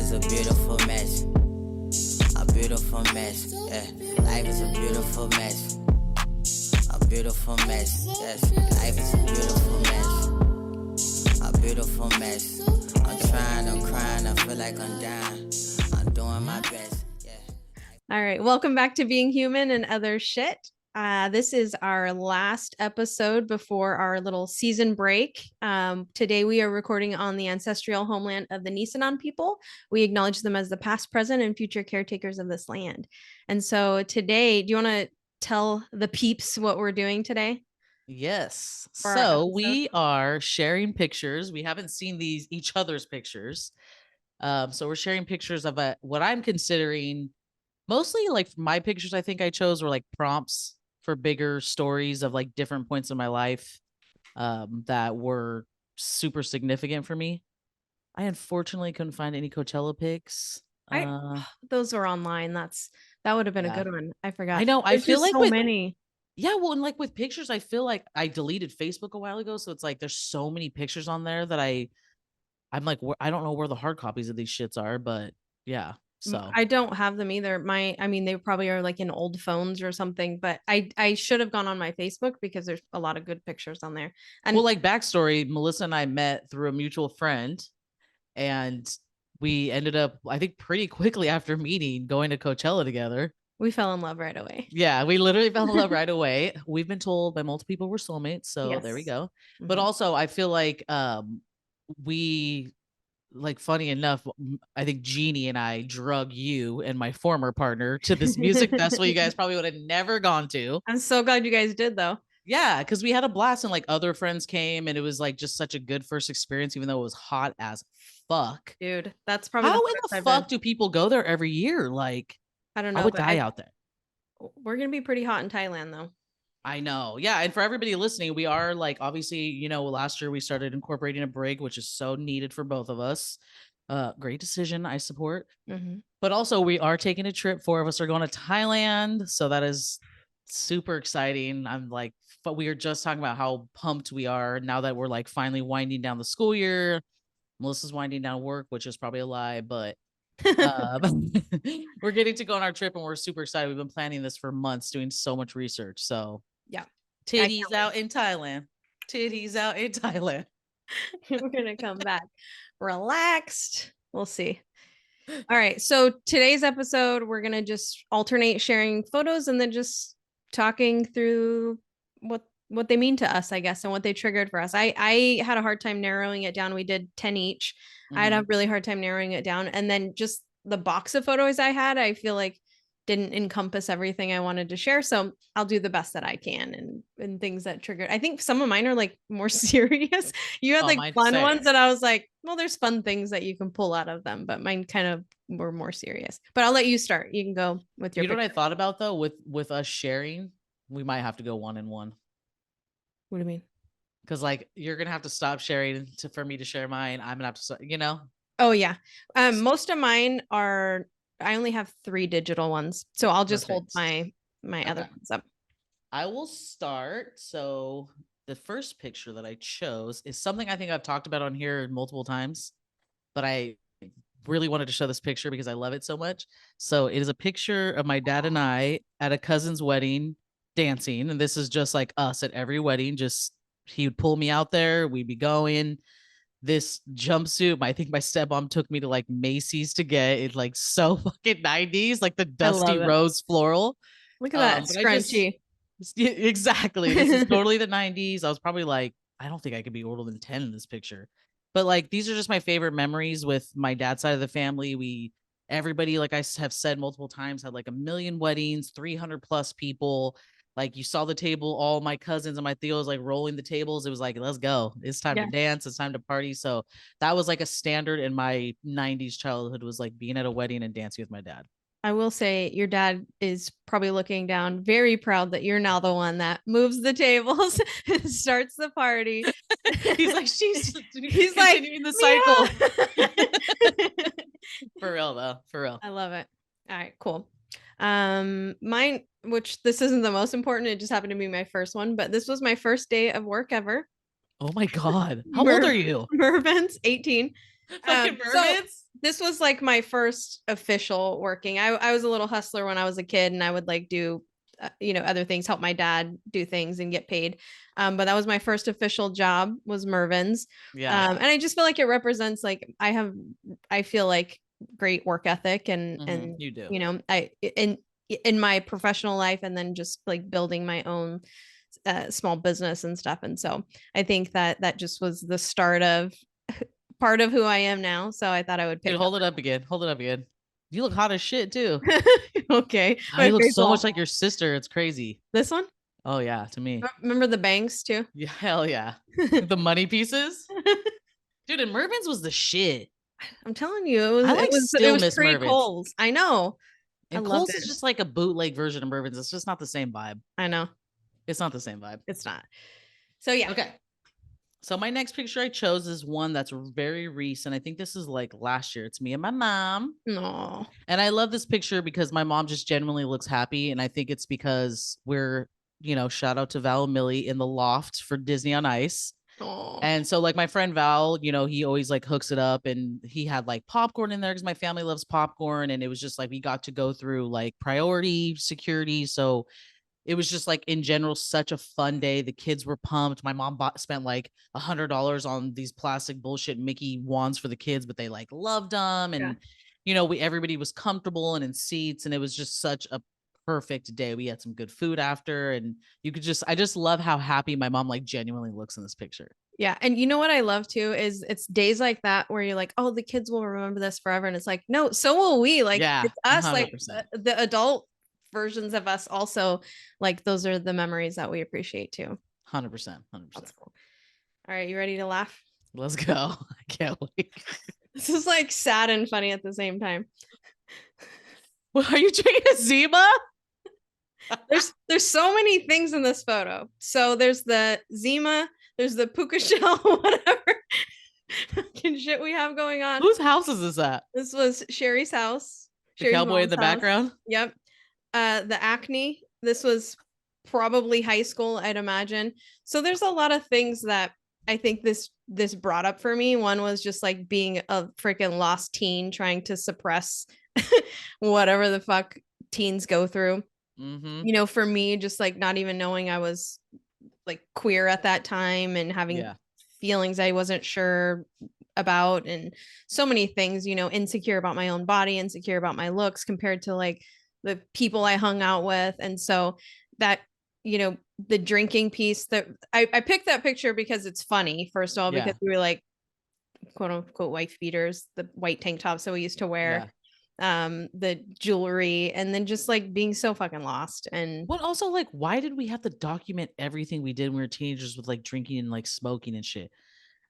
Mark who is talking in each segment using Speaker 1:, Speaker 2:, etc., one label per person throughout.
Speaker 1: is a beautiful mess. A beautiful mess. Yeah. Life is a beautiful mess. A beautiful mess. Yes. Life is a beautiful mess. A beautiful mess. I'm trying, I'm crying, I feel like I'm dying. I'm doing my best. Yeah.
Speaker 2: All right. Welcome back to Being Human and Other Shit. This is our last episode before our little season break. Today we are recording on the ancestral homeland of the Nisenan people. We acknowledge them as the past, present, and future caretakers of this land. And so today, do you want to tell the peeps what we're doing today?
Speaker 3: Yes.
Speaker 2: For our
Speaker 3: So
Speaker 2: episode?
Speaker 3: we are sharing pictures. We haven't seen each other's pictures. So we're sharing pictures of what I'm considering mostly like my pictures I think I chose were like prompts for bigger stories of like different points in my life that were super significant for me. I unfortunately couldn't find any Coachella pics.
Speaker 2: Those were online. That would have been a
Speaker 3: Yeah.
Speaker 2: good one. I forgot.
Speaker 3: I know. I
Speaker 2: There's
Speaker 3: feel
Speaker 2: just
Speaker 3: like
Speaker 2: so many.
Speaker 3: Yeah, well, and like with pictures, I feel like I deleted Facebook a while ago, so it's like there's so many pictures on there that I'm like, I don't know where the hard copies of these shits are, but yeah. So
Speaker 2: I don't have them either. I mean, they probably are like in old phones or something, but I should have gone on my Facebook because there's a lot of good pictures on there. And
Speaker 3: well, like backstory, Melissa and I met through a mutual friend, and we ended up, I think, pretty quickly after meeting, going to Coachella together.
Speaker 2: we fell in love right away.
Speaker 3: Yeah, we literally fell in love right away. We've been told by multiple people we're soulmates, so there we
Speaker 2: Yes.
Speaker 3: go. But
Speaker 2: Mhm.
Speaker 3: also, I feel like we like funny enough, I think Jeannie and I drug you and my former partner to this music festival you guys probably would have never gone to.
Speaker 2: I'm so glad you guys did though.
Speaker 3: Yeah, because we had a blast and like other friends came and it was like just such a good first experience, even though it was hot as fuck.
Speaker 2: Dude, that's probably
Speaker 3: How
Speaker 2: the
Speaker 3: in
Speaker 2: hottest
Speaker 3: the
Speaker 2: I've
Speaker 3: fuck
Speaker 2: been.
Speaker 3: do people go there every year? Like,
Speaker 2: I don't
Speaker 3: I
Speaker 2: know,
Speaker 3: would
Speaker 2: but
Speaker 3: die out there.
Speaker 2: we're gonna be pretty hot in Thailand though.
Speaker 3: I know. Yeah. And for everybody listening, we are like, obviously, last year we started incorporating a break, which is so needed for both of us. Great decision. I support.
Speaker 2: Mhm.
Speaker 3: But also, we are taking a trip. 4 of us are going to Thailand. So that is super exciting. I'm like, but we were just talking about how pumped we are now that we're like finally winding down the school year. Melissa's winding down work, which is probably a lie, but we're getting to go on our trip and we're super excited. We've been planning this for months, doing so much research. So
Speaker 2: Yeah.
Speaker 3: titties out in Thailand. Titties out in Thailand.
Speaker 2: We're gonna come back relaxed. We'll see. All right. So today's episode, we're gonna just alternate sharing photos and then just talking through what they mean to us, I guess, and what they triggered for us. I had a hard time narrowing it down. We did 10 each. I had a really hard time narrowing it down. And then just the box of photos I had, I feel like didn't encompass everything I wanted to share. So I'll do the best that I can and things that triggered. I think some of mine are like more serious. You had like fun ones that I was like, well, there's fun things that you can pull out of them, but mine kind of were more serious. But I'll let you start. You can go with your
Speaker 3: You know what I thought about though with us sharing? We might have to go 1 and 1.
Speaker 2: What do you mean?
Speaker 3: Because like you're gonna have to stop sharing for me to share mine. I'm gonna have to start,
Speaker 2: Oh yeah. Most of mine are, I only have 3 digital ones. So I'll just hold
Speaker 3: Perfect.
Speaker 2: my other
Speaker 3: Okay.
Speaker 2: ones up.
Speaker 3: I will start. So the first picture that I chose is something I think I've talked about on here multiple times, but I really wanted to show this picture because I love it so much. So it is a picture of my dad and I at a cousin's wedding dancing. And this is just like us at every wedding. Just he would pull me out there, we'd be going. This jumpsuit, I think my stepmom took me to like Macy's to get. It's like so fucking 90s, like the dusty rose floral.
Speaker 2: Look at that
Speaker 3: But
Speaker 2: scrunchy.
Speaker 3: exactly. This is totally the 90s. I was probably like, I don't think I could be older than 10 in this picture. But like these are just my favorite memories with my dad's side of the family. Everybody, like I have said multiple times, had like a million weddings, 300 plus people. Like you saw the table, all my cousins and my tios like rolling the tables. It was like, let's go. It's time to dance. It's time to party. So that was like a standard in my 90s childhood, was like being at a wedding and dancing with my dad.
Speaker 2: I will say your dad is probably looking down, very proud that you're now the one that moves the tables and starts the party.
Speaker 3: He's like, he's like continuing the cycle. For real though, for real.
Speaker 2: I love it. All right, cool. Mine, which this isn't the most important, it just happened to be my first one, but this was my first day of work ever.
Speaker 3: Oh my God. How old are you?
Speaker 2: Mervyn's 18.
Speaker 3: Fucking Mervyn's?
Speaker 2: this was like my first official working. I was a little hustler when I was a kid, and I would like do other things, help my dad do things and get paid. But that was my first official job, was Mervin's.
Speaker 3: Yeah.
Speaker 2: And I just feel like it represents, like, I feel like great work ethic, and
Speaker 3: You do.
Speaker 2: I in my professional life, and then just like building my own small business and stuff. And so I think that just was the start of part of who I am now. So I thought I would pick.
Speaker 3: Dude, hold it up again. Hold it up again. You look hot as shit too.
Speaker 2: Okay.
Speaker 3: Oh, you look so much like your sister. It's crazy.
Speaker 2: This one?
Speaker 3: Oh yeah, to me.
Speaker 2: Remember the bangs too?
Speaker 3: Yeah, hell yeah. The money pieces. Dude, and Mervin's was the shit.
Speaker 2: I'm telling you, it was
Speaker 3: still miss
Speaker 2: pre
Speaker 3: Mervin's.
Speaker 2: Kohl's. I know.
Speaker 3: And Kohl's is just like a bootleg version of Mervin's. It's just not the same vibe.
Speaker 2: I know.
Speaker 3: It's not the same vibe.
Speaker 2: It's not. So yeah.
Speaker 3: Okay. So my next picture I chose is one that's very recent. I think this is like last year. It's me and my mom.
Speaker 2: No.
Speaker 3: And I love this picture because my mom just genuinely looks happy. And I think it's because we're, shout out to Val and Millie in the loft for Disney on Ice.
Speaker 2: Oh.
Speaker 3: And so like my friend Val, he always like hooks it up, and he had like popcorn in there because my family loves popcorn. And it was just like, we got to go through like priority security. So it was just like in general, such a fun day. The kids were pumped. My mom spent like $100 on these plastic bullshit Mickey wands for the kids, but they like loved them. And, everybody was comfortable and in seats, and it was just such a perfect day. We had some good food after, and I just love how happy my mom like genuinely looks in this picture.
Speaker 2: Yeah. And you know what I love too is it's days like that where you're like, oh, the kids will remember this forever. And it's like, no, so will we. Like, it's us, 100%. Like the adult versions of us also, like, those are the memories that we appreciate too.
Speaker 3: 100%.
Speaker 2: That's cool. All right, you ready to laugh?
Speaker 3: Let's go. I can't wait.
Speaker 2: This is like sad and funny at the same time.
Speaker 3: Well, are you drinking a Zima?
Speaker 2: There's so many things in this photo. So there's the Zima, there's the puka shell, whatever fucking shit we have going on.
Speaker 3: Whose house is this at?
Speaker 2: This was Sherry's house.
Speaker 3: The cowboy in the background?
Speaker 2: Yep. The acne. This was probably high school, I'd imagine. So there's a lot of things that I think this brought up for me. One was just like being a freaking lost teen trying to suppress whatever the fuck teens go through.
Speaker 3: Mm-hmm.
Speaker 2: For me, just like not even knowing I was like queer at that time, and having feelings I wasn't sure about, and so many things, insecure about my own body, insecure about my looks compared to like the people I hung out with. And so that, the drinking piece, that I picked that picture because it's funny, first of all, because we were like quote unquote wife beaters, the white tank tops that we used to wear, the jewelry, and then just like being so fucking lost. And
Speaker 3: what also, like, why did we have to document everything we did when we were teenagers with like drinking and like smoking and shit?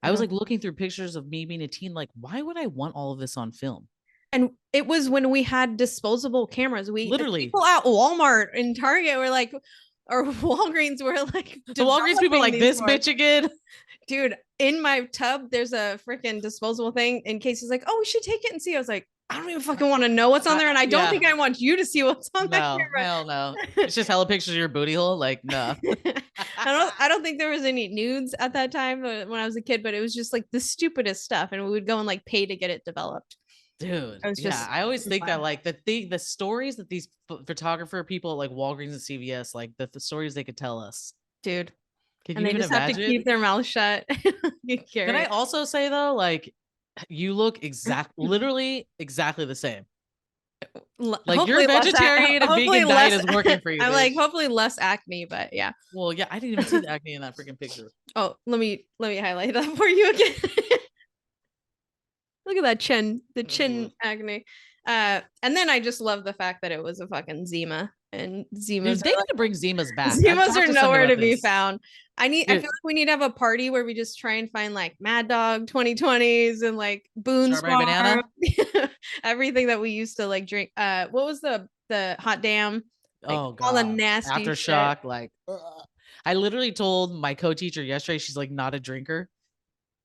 Speaker 3: I was like looking through pictures of me being a teen, like, why would I want all of this on film?
Speaker 2: And it was when we had disposable cameras. We
Speaker 3: literally,
Speaker 2: people at Walmart and Target were like, or Walgreens were like,
Speaker 3: the Walgreens people like, this bitch again.
Speaker 2: Dude, in my tub, there's a freaking disposable thing in case he's like, oh, we should take it and see. I was like, I don't even fucking want to know what's on there. And I don't think I want you to see what's on there.
Speaker 3: No, hell no. It's just hella pictures of your booty hole. Like, no.
Speaker 2: I don't think there was any nudes at that time when I was a kid, but it was just like the stupidest stuff. And we would go and like pay to get it developed.
Speaker 3: Dude, I always think that like the stories that these photographer people at like Walgreens and CVS, like the stories they could tell us.
Speaker 2: Dude.
Speaker 3: Can
Speaker 2: and
Speaker 3: you
Speaker 2: they just
Speaker 3: imagine?
Speaker 2: have to keep their mouth shut.
Speaker 3: Can I also say though, like, you look literally exactly the same. Like, you're vegetarian and vegan diet is working for you.
Speaker 2: I'm like, hopefully less acne, but yeah.
Speaker 3: Well, yeah, I didn't even see the acne in that freaking picture.
Speaker 2: Oh, let me highlight that for you again. Look at that chin, the chin acne. And then I just love the fact that it was a fucking Zima, and Zimas.
Speaker 3: They need to bring Zimas back.
Speaker 2: Zimas are nowhere to be found. I feel like we need to have a party where we just try and find like Mad Dog 2020s and like Boone's
Speaker 3: Banana,
Speaker 2: everything that we used to like drink. What was the hot damn? Like,
Speaker 3: oh god,
Speaker 2: all the nasty
Speaker 3: aftershock.
Speaker 2: Shit.
Speaker 3: Like, I literally told my co-teacher yesterday, she's like not a drinker.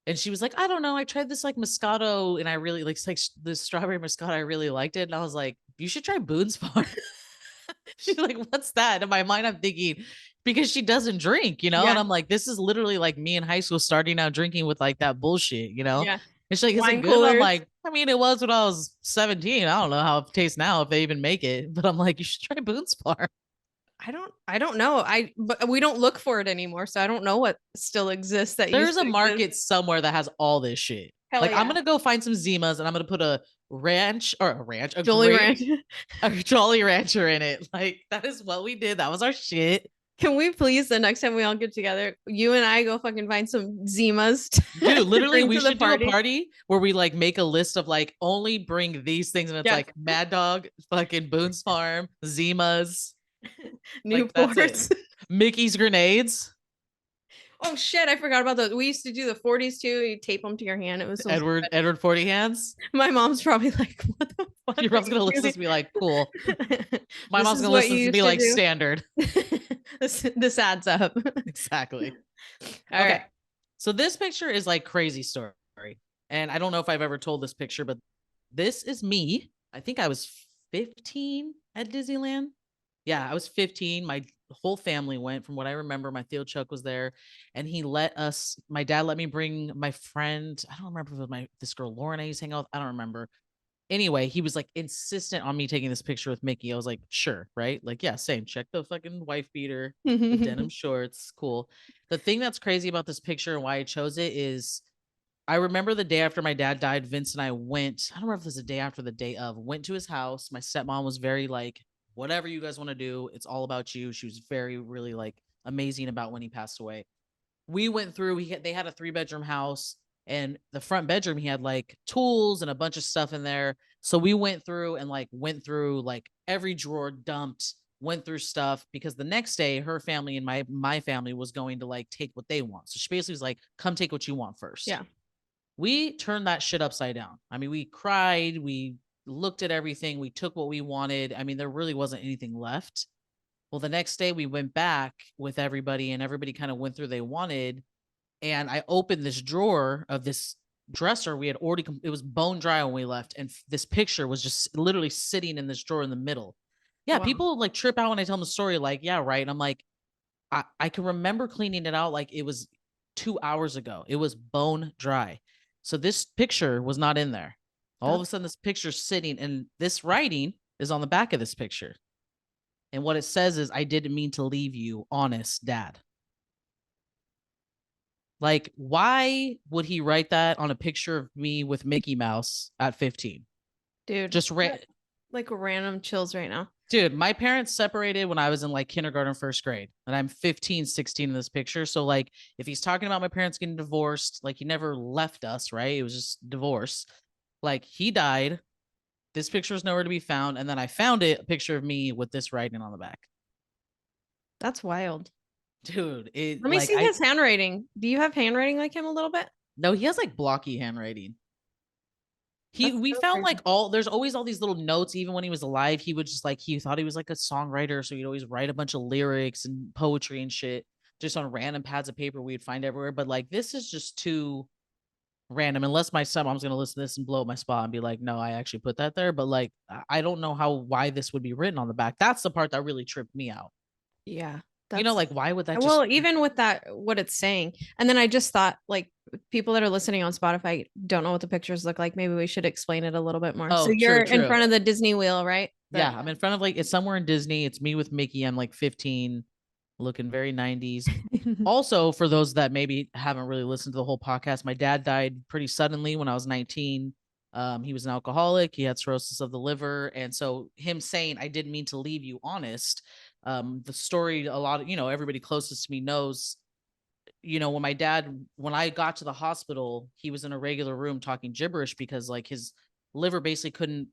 Speaker 3: And she was like, I don't know. I tried this like Moscato and I really like the strawberry Moscato. I really liked it. And I was like, you should try Boone's Farm. She's like, what's that? In my mind, I'm thinking, because she doesn't drink, And I'm like, this is literally like me in high school starting out drinking with like that bullshit,
Speaker 2: Yeah.
Speaker 3: And she's like, is
Speaker 2: Wine
Speaker 3: it good? I'm like, I mean, it was when I was 17. I don't know how it tastes now if they even make it, but I'm like, you should try Boone's Farm.
Speaker 2: I don't know. But we don't look for it anymore, so I don't know what still exists that
Speaker 3: There's
Speaker 2: used
Speaker 3: a
Speaker 2: to
Speaker 3: market
Speaker 2: exist.
Speaker 3: somewhere that has all this shit.
Speaker 2: Hell
Speaker 3: Like, I'm
Speaker 2: yeah.
Speaker 3: gonna go find some Zimas and I'm gonna put a
Speaker 2: Jolly
Speaker 3: grape,
Speaker 2: Ranch.
Speaker 3: a Jolly Rancher in it. Like, that is what we did. That was our shit.
Speaker 2: Can we please, the next time we all get together, you and I go fucking find some Zimas
Speaker 3: Dude,
Speaker 2: to
Speaker 3: literally,
Speaker 2: bring
Speaker 3: we
Speaker 2: to the
Speaker 3: should do a
Speaker 2: party?
Speaker 3: party where we like make a list of like only bring these things, and it's
Speaker 2: Yeah.
Speaker 3: like Mad Dog, fucking Boone's Farm, Zimas, like that's it.
Speaker 2: Newports.
Speaker 3: Mickey's grenades,
Speaker 2: Oh shit, I forgot about those. We used to do the 40s too. You tape them to your hand. It was so
Speaker 3: Edward 40 hands.
Speaker 2: My mom's probably like, what the fuck?
Speaker 3: Your
Speaker 2: are
Speaker 3: mom's gonna
Speaker 2: you
Speaker 3: listen to this
Speaker 2: doing?
Speaker 3: and be like, cool. My
Speaker 2: This
Speaker 3: mom's
Speaker 2: is
Speaker 3: gonna
Speaker 2: what
Speaker 3: listen to
Speaker 2: you
Speaker 3: this and be
Speaker 2: used to
Speaker 3: like,
Speaker 2: do.
Speaker 3: standard.
Speaker 2: This adds up.
Speaker 3: Exactly.
Speaker 2: All
Speaker 3: Okay.
Speaker 2: right.
Speaker 3: So this picture is like crazy story. And I don't know if I've ever told this picture, but this is me. I think I was 15 at Disneyland. Yeah, I was 15. My whole family went. From what I remember, my Theo Chuck was there, and my dad let me bring my friend. I don't remember if it was this girl Lauren I used to hang out with. I don't remember. Anyway, he was like insistent on me taking this picture with Mickey. I was like, sure, right? Like, yeah, same. Check the fucking wife beater, the denim shorts, cool. The thing that's crazy about this picture and why I chose it is I remember the day after my dad died, Vince and I went, I don't remember if it was the day after the day of, went to his house. My stepmom was very like, whatever you guys want to do, it's all about you. She was very, really like amazing about when he passed away. We went through, they had a 3-bedroom house, and the front bedroom, he had like tools and a bunch of stuff in there. So we went through like every drawer, dumped, went through stuff, because the next day her family and my family was going to like take what they want. So she basically was like, come take what you want first.
Speaker 2: Yeah.
Speaker 3: We turned that shit upside down. I mean, we cried, we looked at everything, we took what we wanted. I mean, there really wasn't anything left. Well, the next day we went back with everybody, and everybody kind of went through they wanted. And I opened this drawer of this dresser. We had already, it was bone dry when we left. And this picture was just literally sitting in this drawer in the middle. Yeah.
Speaker 2: Wow.
Speaker 3: People like trip out when I tell them the story, like, yeah, right. And I'm like, I can remember cleaning it out like it was 2 hours ago. It was bone dry. So this picture was not in there. All of a sudden, this picture's sitting, and this writing is on the back of this picture. And what it says is, I didn't mean to leave you, honest dad. Like, why would he write that on a picture of me with Mickey Mouse at 15?
Speaker 2: Dude.
Speaker 3: Just
Speaker 2: like random chills right now.
Speaker 3: Dude, my parents separated when I was in like kindergarten, first grade, and I'm 15, 16 in this picture. So like, if he's talking about my parents getting divorced, like he never left us, right? It was just divorce. Like, he died. This picture is nowhere to be found. And then I found a picture of me with this writing on the back.
Speaker 2: That's wild.
Speaker 3: Dude,
Speaker 2: Let me see his handwriting. Do you have handwriting like him a little bit?
Speaker 3: No, he has like blocky handwriting. We
Speaker 2: so
Speaker 3: found
Speaker 2: crazy.
Speaker 3: like there's always all these little notes. Even when he was alive, he would just like, he thought he was like a songwriter, so he'd always write a bunch of lyrics and poetry and shit just on random pads of paper we'd find everywhere. But like, this is just too random, unless my stepmom's gonna listen to this and blow up my spot and be like, no, I actually put that there. But like, I don't know why this would be written on the back. That's the part that really tripped me out.
Speaker 2: Yeah.
Speaker 3: You know, like, why would that just...
Speaker 2: Well, even with that, what it's saying. And then I just thought, like, people that are listening on Spotify don't know what the pictures look like. Maybe we should explain it a little bit more.
Speaker 3: Oh,
Speaker 2: so you're
Speaker 3: true.
Speaker 2: in front of the Disney wheel, right?
Speaker 3: Yeah, I'm in front of like, it's somewhere in Disney. It's me with Mickey. I'm like 15, looking very 90s. Also, for those that maybe haven't really listened to the whole podcast, my dad died pretty suddenly when I was 19. He was an alcoholic. He had cirrhosis of the liver. And so him saying, I didn't mean to leave you, honest. The story, a lot of, everybody closest to me knows, when I got to the hospital, he was in a regular room talking gibberish because like his liver basically couldn't,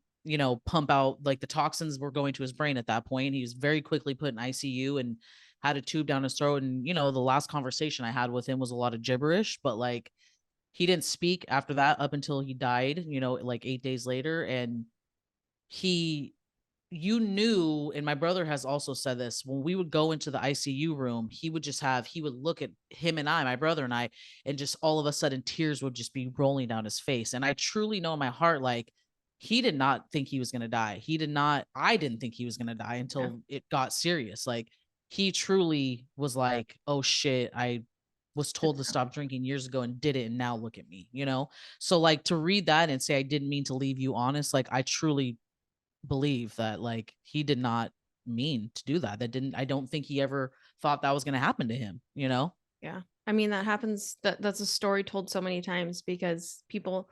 Speaker 3: pump out, like the toxins were going to his brain at that point. He was very quickly put in ICU and had a tube down his throat. And, the last conversation I had with him was a lot of gibberish, but like, he didn't speak after that up until he died, like 8 days later. And you knew, and my brother has also said this, when we would go into the ICU room, he would look at him and my brother and I, and just all of a sudden tears would just be rolling down his face. And I truly know in my heart, like, he did not think he was going to die. I didn't think he was going to die until it got serious. Like, he truly was like, oh shit, I was told to stop drinking years ago and did it, and now look at me, you know? So like to read that and say I didn't mean to leave you honest, like I truly believe that like he did not mean to do that. I don't think he ever thought that was going to happen to him, you know?
Speaker 2: Yeah. I mean, that happens. That's a story told so many times because people,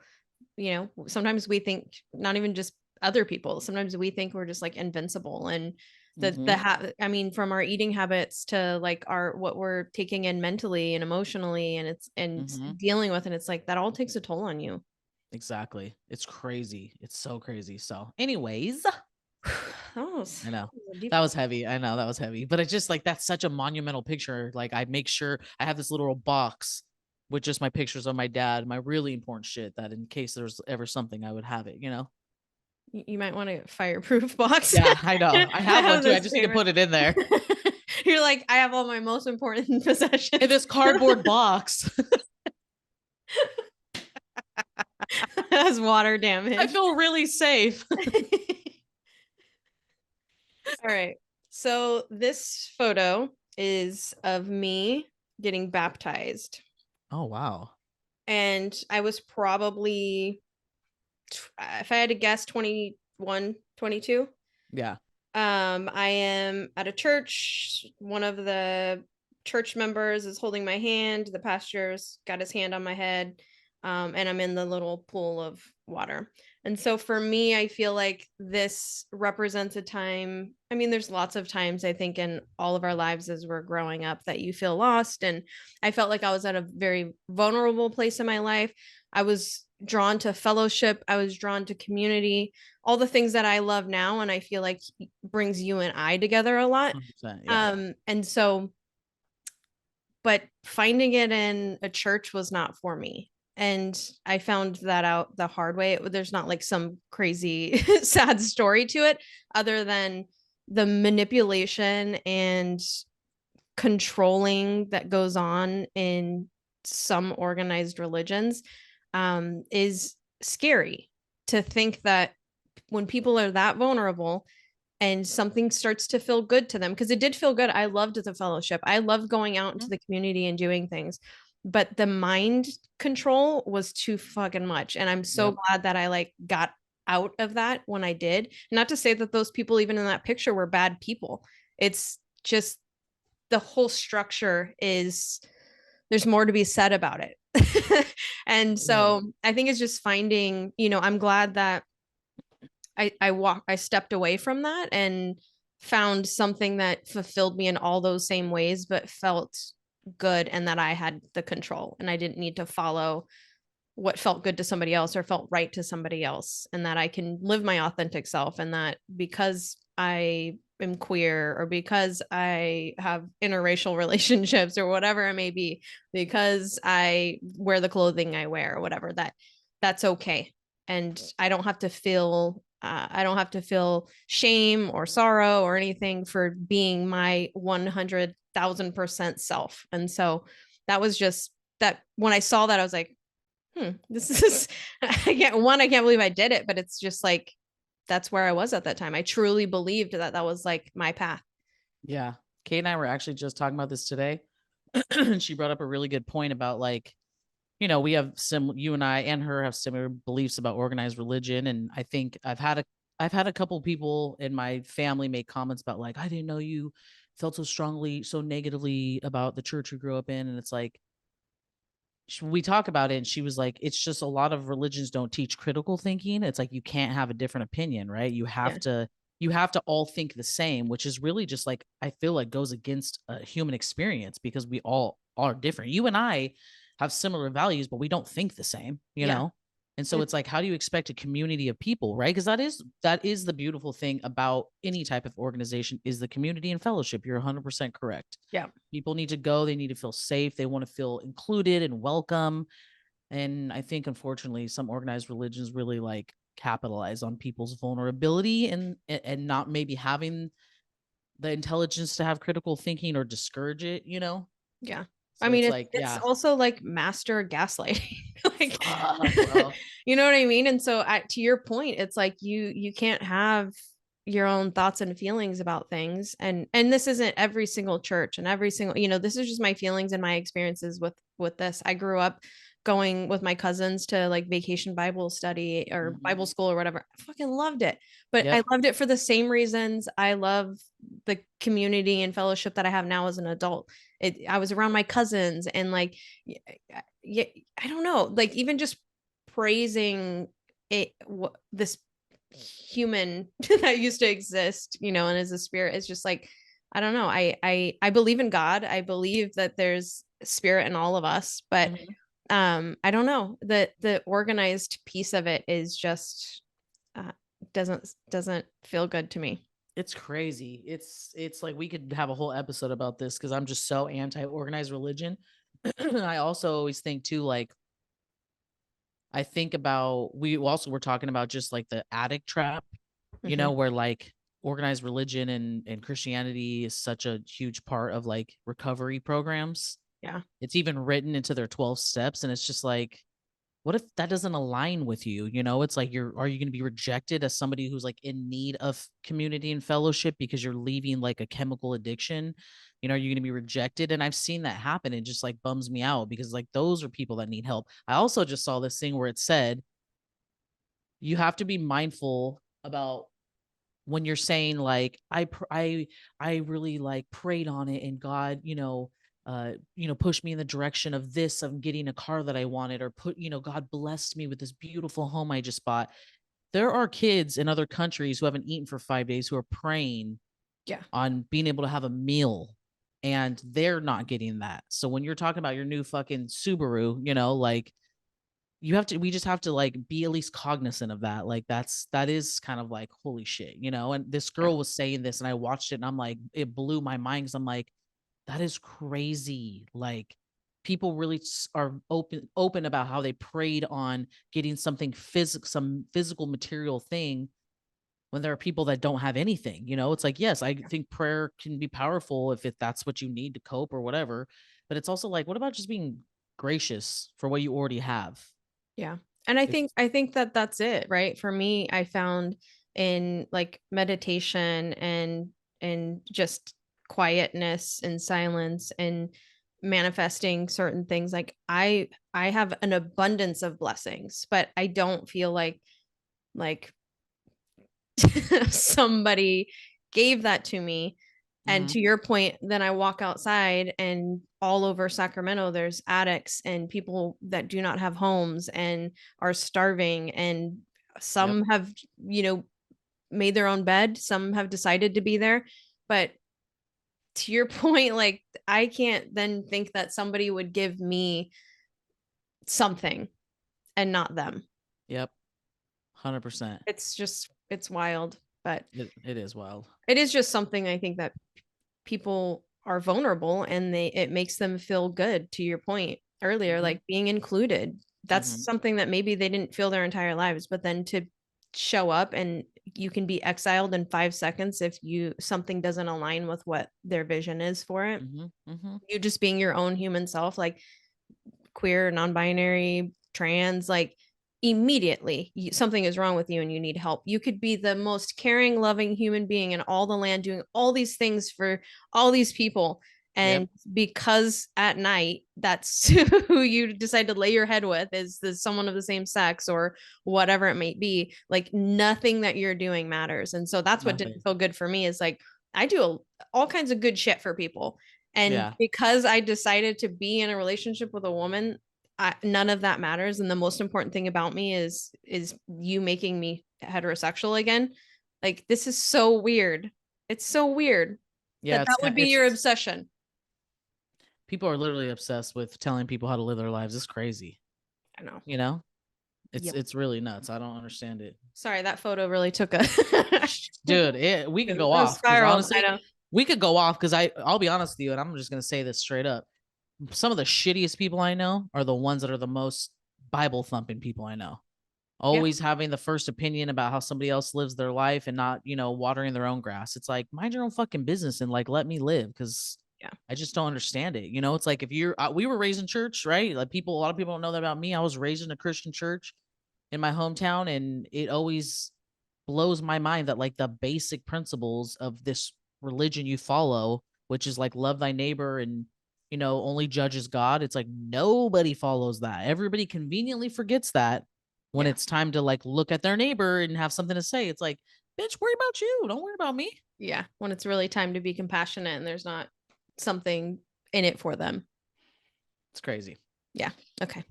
Speaker 2: sometimes we think not even just other people, sometimes we think we're just like invincible, and I mean, from our eating habits to like what we're taking in mentally and emotionally and dealing with, and it's like that all takes a toll on you.
Speaker 3: Exactly. It's crazy. It's so crazy. So anyways, I know that was heavy. I know that was heavy, but it's just like, that's such a monumental picture. Like I make sure I have this little box with just my pictures of my dad, my really important shit, that in case there's ever something, I would have it, you know?
Speaker 2: You might want a fireproof box.
Speaker 3: Yeah, I know. I have one too. I just need to put it in there.
Speaker 2: You're like, I have all my most important possessions
Speaker 3: in this cardboard box.
Speaker 2: Has water damage.
Speaker 3: I feel really safe.
Speaker 2: All right. So this photo is of me getting baptized.
Speaker 3: Oh, wow.
Speaker 2: And I was probably, if I had to guess, 21, 22.
Speaker 3: Yeah.
Speaker 2: I am at a church. One of the church members is holding my hand. The pastor's got his hand on my head. And I'm in the little pool of water. And so for me, I feel like this represents a time. I mean, there's lots of times I think in all of our lives as we're growing up that you feel lost. And I felt like I was at a very vulnerable place in my life. I was drawn to fellowship. I was drawn to community, all the things that I love now. And I feel like brings you and I together a lot. Yeah. And so, but finding it in a church was not for me. And I found that out the hard way. There's not like some crazy sad story to it other than the manipulation and controlling that goes on in some organized religions is scary to think that when people are that vulnerable and something starts to feel good to them, because it did feel good. I loved the fellowship. I loved going out into the community and doing things, but the mind control was too fucking much. And I'm so glad that I like got out of that when I did. Not to say that those people, even in that picture, were bad people. It's just the whole structure is, there's more to be said about it. And so I think it's just finding, I'm glad that I stepped away from that and found something that fulfilled me in all those same ways, but felt good, and that I had the control and I didn't need to follow what felt good to somebody else or felt right to somebody else, and that I can live my authentic self, and that because I am queer or because I have interracial relationships or whatever it may be, because I wear the clothing I wear or whatever, that's okay. And I don't have to feel shame or sorrow or anything for being my 100,000% self. And so that was just that. When I saw that, I was like, this is, I can't believe I did it, but it's just like, that's where I was at that time. I truly believed that was like my path.
Speaker 3: Yeah. Kate and I were actually just talking about this today. She brought up a really good point about like, we have you and I and her have similar beliefs about organized religion. And I think I've had a couple people in my family make comments about like, I didn't know you felt so strongly, so negatively about the church you grew up in. And it's like, we talk about it and she was like, it's just a lot of religions don't teach critical thinking. It's like, you can't have a different opinion, right? You have to all think the same, which is really just like, I feel like goes against a human experience because we all are different. You and I have similar values, but we don't think the same, you know? And so it's like, how do you expect a community of people, right? Because that is the beautiful thing about any type of organization is the community and fellowship. You're 100% correct.
Speaker 2: Yeah.
Speaker 3: People need to go. They need to feel safe. They want to feel included and welcome. And I think, unfortunately, some organized religions really like capitalize on people's vulnerability and not maybe having the intelligence to have critical thinking or discourage it, Yeah.
Speaker 2: So I mean, it's also like master gaslighting. Like, you know what I mean? And so to your point, it's like you can't have your own thoughts and feelings about things. And this isn't every single church and every single, this is just my feelings and my experiences with this. I grew up going with my cousins to like vacation Bible study or Bible school or whatever. I fucking loved it. But I
Speaker 3: Yep.
Speaker 2: loved it for the same reasons I love the community and fellowship that I have now as an adult. I was around my cousins and like, yeah, I don't know, like even just praising this human that used to exist, and as a spirit is just like, I don't know. I believe in God. I believe that there's spirit in all of us, but I don't know, the organized piece of it is just doesn't feel good to me.
Speaker 3: It's crazy. It's like we could have a whole episode about this because I'm just so anti-organized religion. I also always think too, like I think about we also were talking about just like the addict trap, where like organized religion and Christianity is such a huge part of like recovery programs.
Speaker 2: Yeah.
Speaker 3: It's even written into their 12 steps. And it's just like, what if that doesn't align with you? It's like are you going to be rejected as somebody who's like in need of community and fellowship because you're leaving like a chemical addiction? Are you going to be rejected? And I've seen that happen. It just like bums me out because like those are people that need help. I also just saw this thing where it said you have to be mindful about when you're saying like I really like prayed on it and God pushed me in the direction of this, of getting a car that I wanted, or God blessed me with this beautiful home I just bought. There are kids in other countries who haven't eaten for 5 days who are praying on being able to have a meal, and they're not getting that. So when you're talking about your new fucking Subaru, like we just have to like be at least cognizant of that. Like that is kind of like, holy shit, and this girl was saying this and I watched it and I'm like, it blew my mind because I'm like, that is crazy. Like people really are open about how they prayed on getting some physical material thing when there are people that don't have anything. It's like, yes, I think prayer can be powerful if that's what you need to cope or whatever, but it's also like, what about just being gracious for what you already have?
Speaker 2: Yeah. And I think that that's it, right? For me, I found in like meditation and just quietness and silence and manifesting certain things, like I have an abundance of blessings, but I don't feel like somebody gave that to me. And to your point, then I walk outside and all over Sacramento, there's addicts and people that do not have homes and are starving. And some have, made their own bed. Some have decided to be there. But to your point, like I can't then think that somebody would give me something and not them.
Speaker 3: Yep. 100%.
Speaker 2: It's wild, but
Speaker 3: it is wild.
Speaker 2: It is just something I think that people are vulnerable and it makes them feel good, to your point earlier, like being included. That's something that maybe they didn't feel their entire lives, but then to show up and you can be exiled in 5 seconds if something doesn't align with what their vision is for it. You just being your own human self, like queer, non-binary, trans, like immediately something is wrong with you and you need help. You could be the most caring, loving human being in all the land doing all these things for all these people, and because at night that's who you decide to lay your head with is someone of the same sex or whatever it may be, like nothing that you're doing matters. And so that's what didn't feel good for me, is like I do all kinds of good shit for people, and because I decided to be in a relationship with a woman, none of that matters. And the most important thing about me is you making me heterosexual again. Like, this is so weird. It's so weird.
Speaker 3: Yeah,
Speaker 2: that would be your obsession.
Speaker 3: People are literally obsessed with telling people how to live their lives. It's crazy.
Speaker 2: I know.
Speaker 3: It's really nuts. I don't understand it.
Speaker 2: Sorry, that photo really took a
Speaker 3: dude. We could go off. Honestly,
Speaker 2: I know.
Speaker 3: We could go off because I'll be honest with you, and I'm just gonna say this straight up. Some of the shittiest people I know are the ones that are the most Bible thumping people I know. Always having the first opinion about how somebody else lives their life and not, watering their own grass. It's like, mind your own fucking business and like let me live, because I just don't understand it. It's like if we were raised in church, right? Like a lot of people don't know that about me. I was raised in a Christian church in my hometown, and it always blows my mind that like the basic principles of this religion you follow, which is like love thy neighbor and, you know, only judges God. It's like nobody follows that. Everybody conveniently forgets that when
Speaker 2: Yeah.
Speaker 3: it's time to like look at their neighbor and have something to say. It's like, bitch, worry about you. Don't worry about me.
Speaker 2: Yeah. When it's really time to be compassionate and there's not something in it for them.
Speaker 3: It's crazy.
Speaker 2: Yeah. Okay.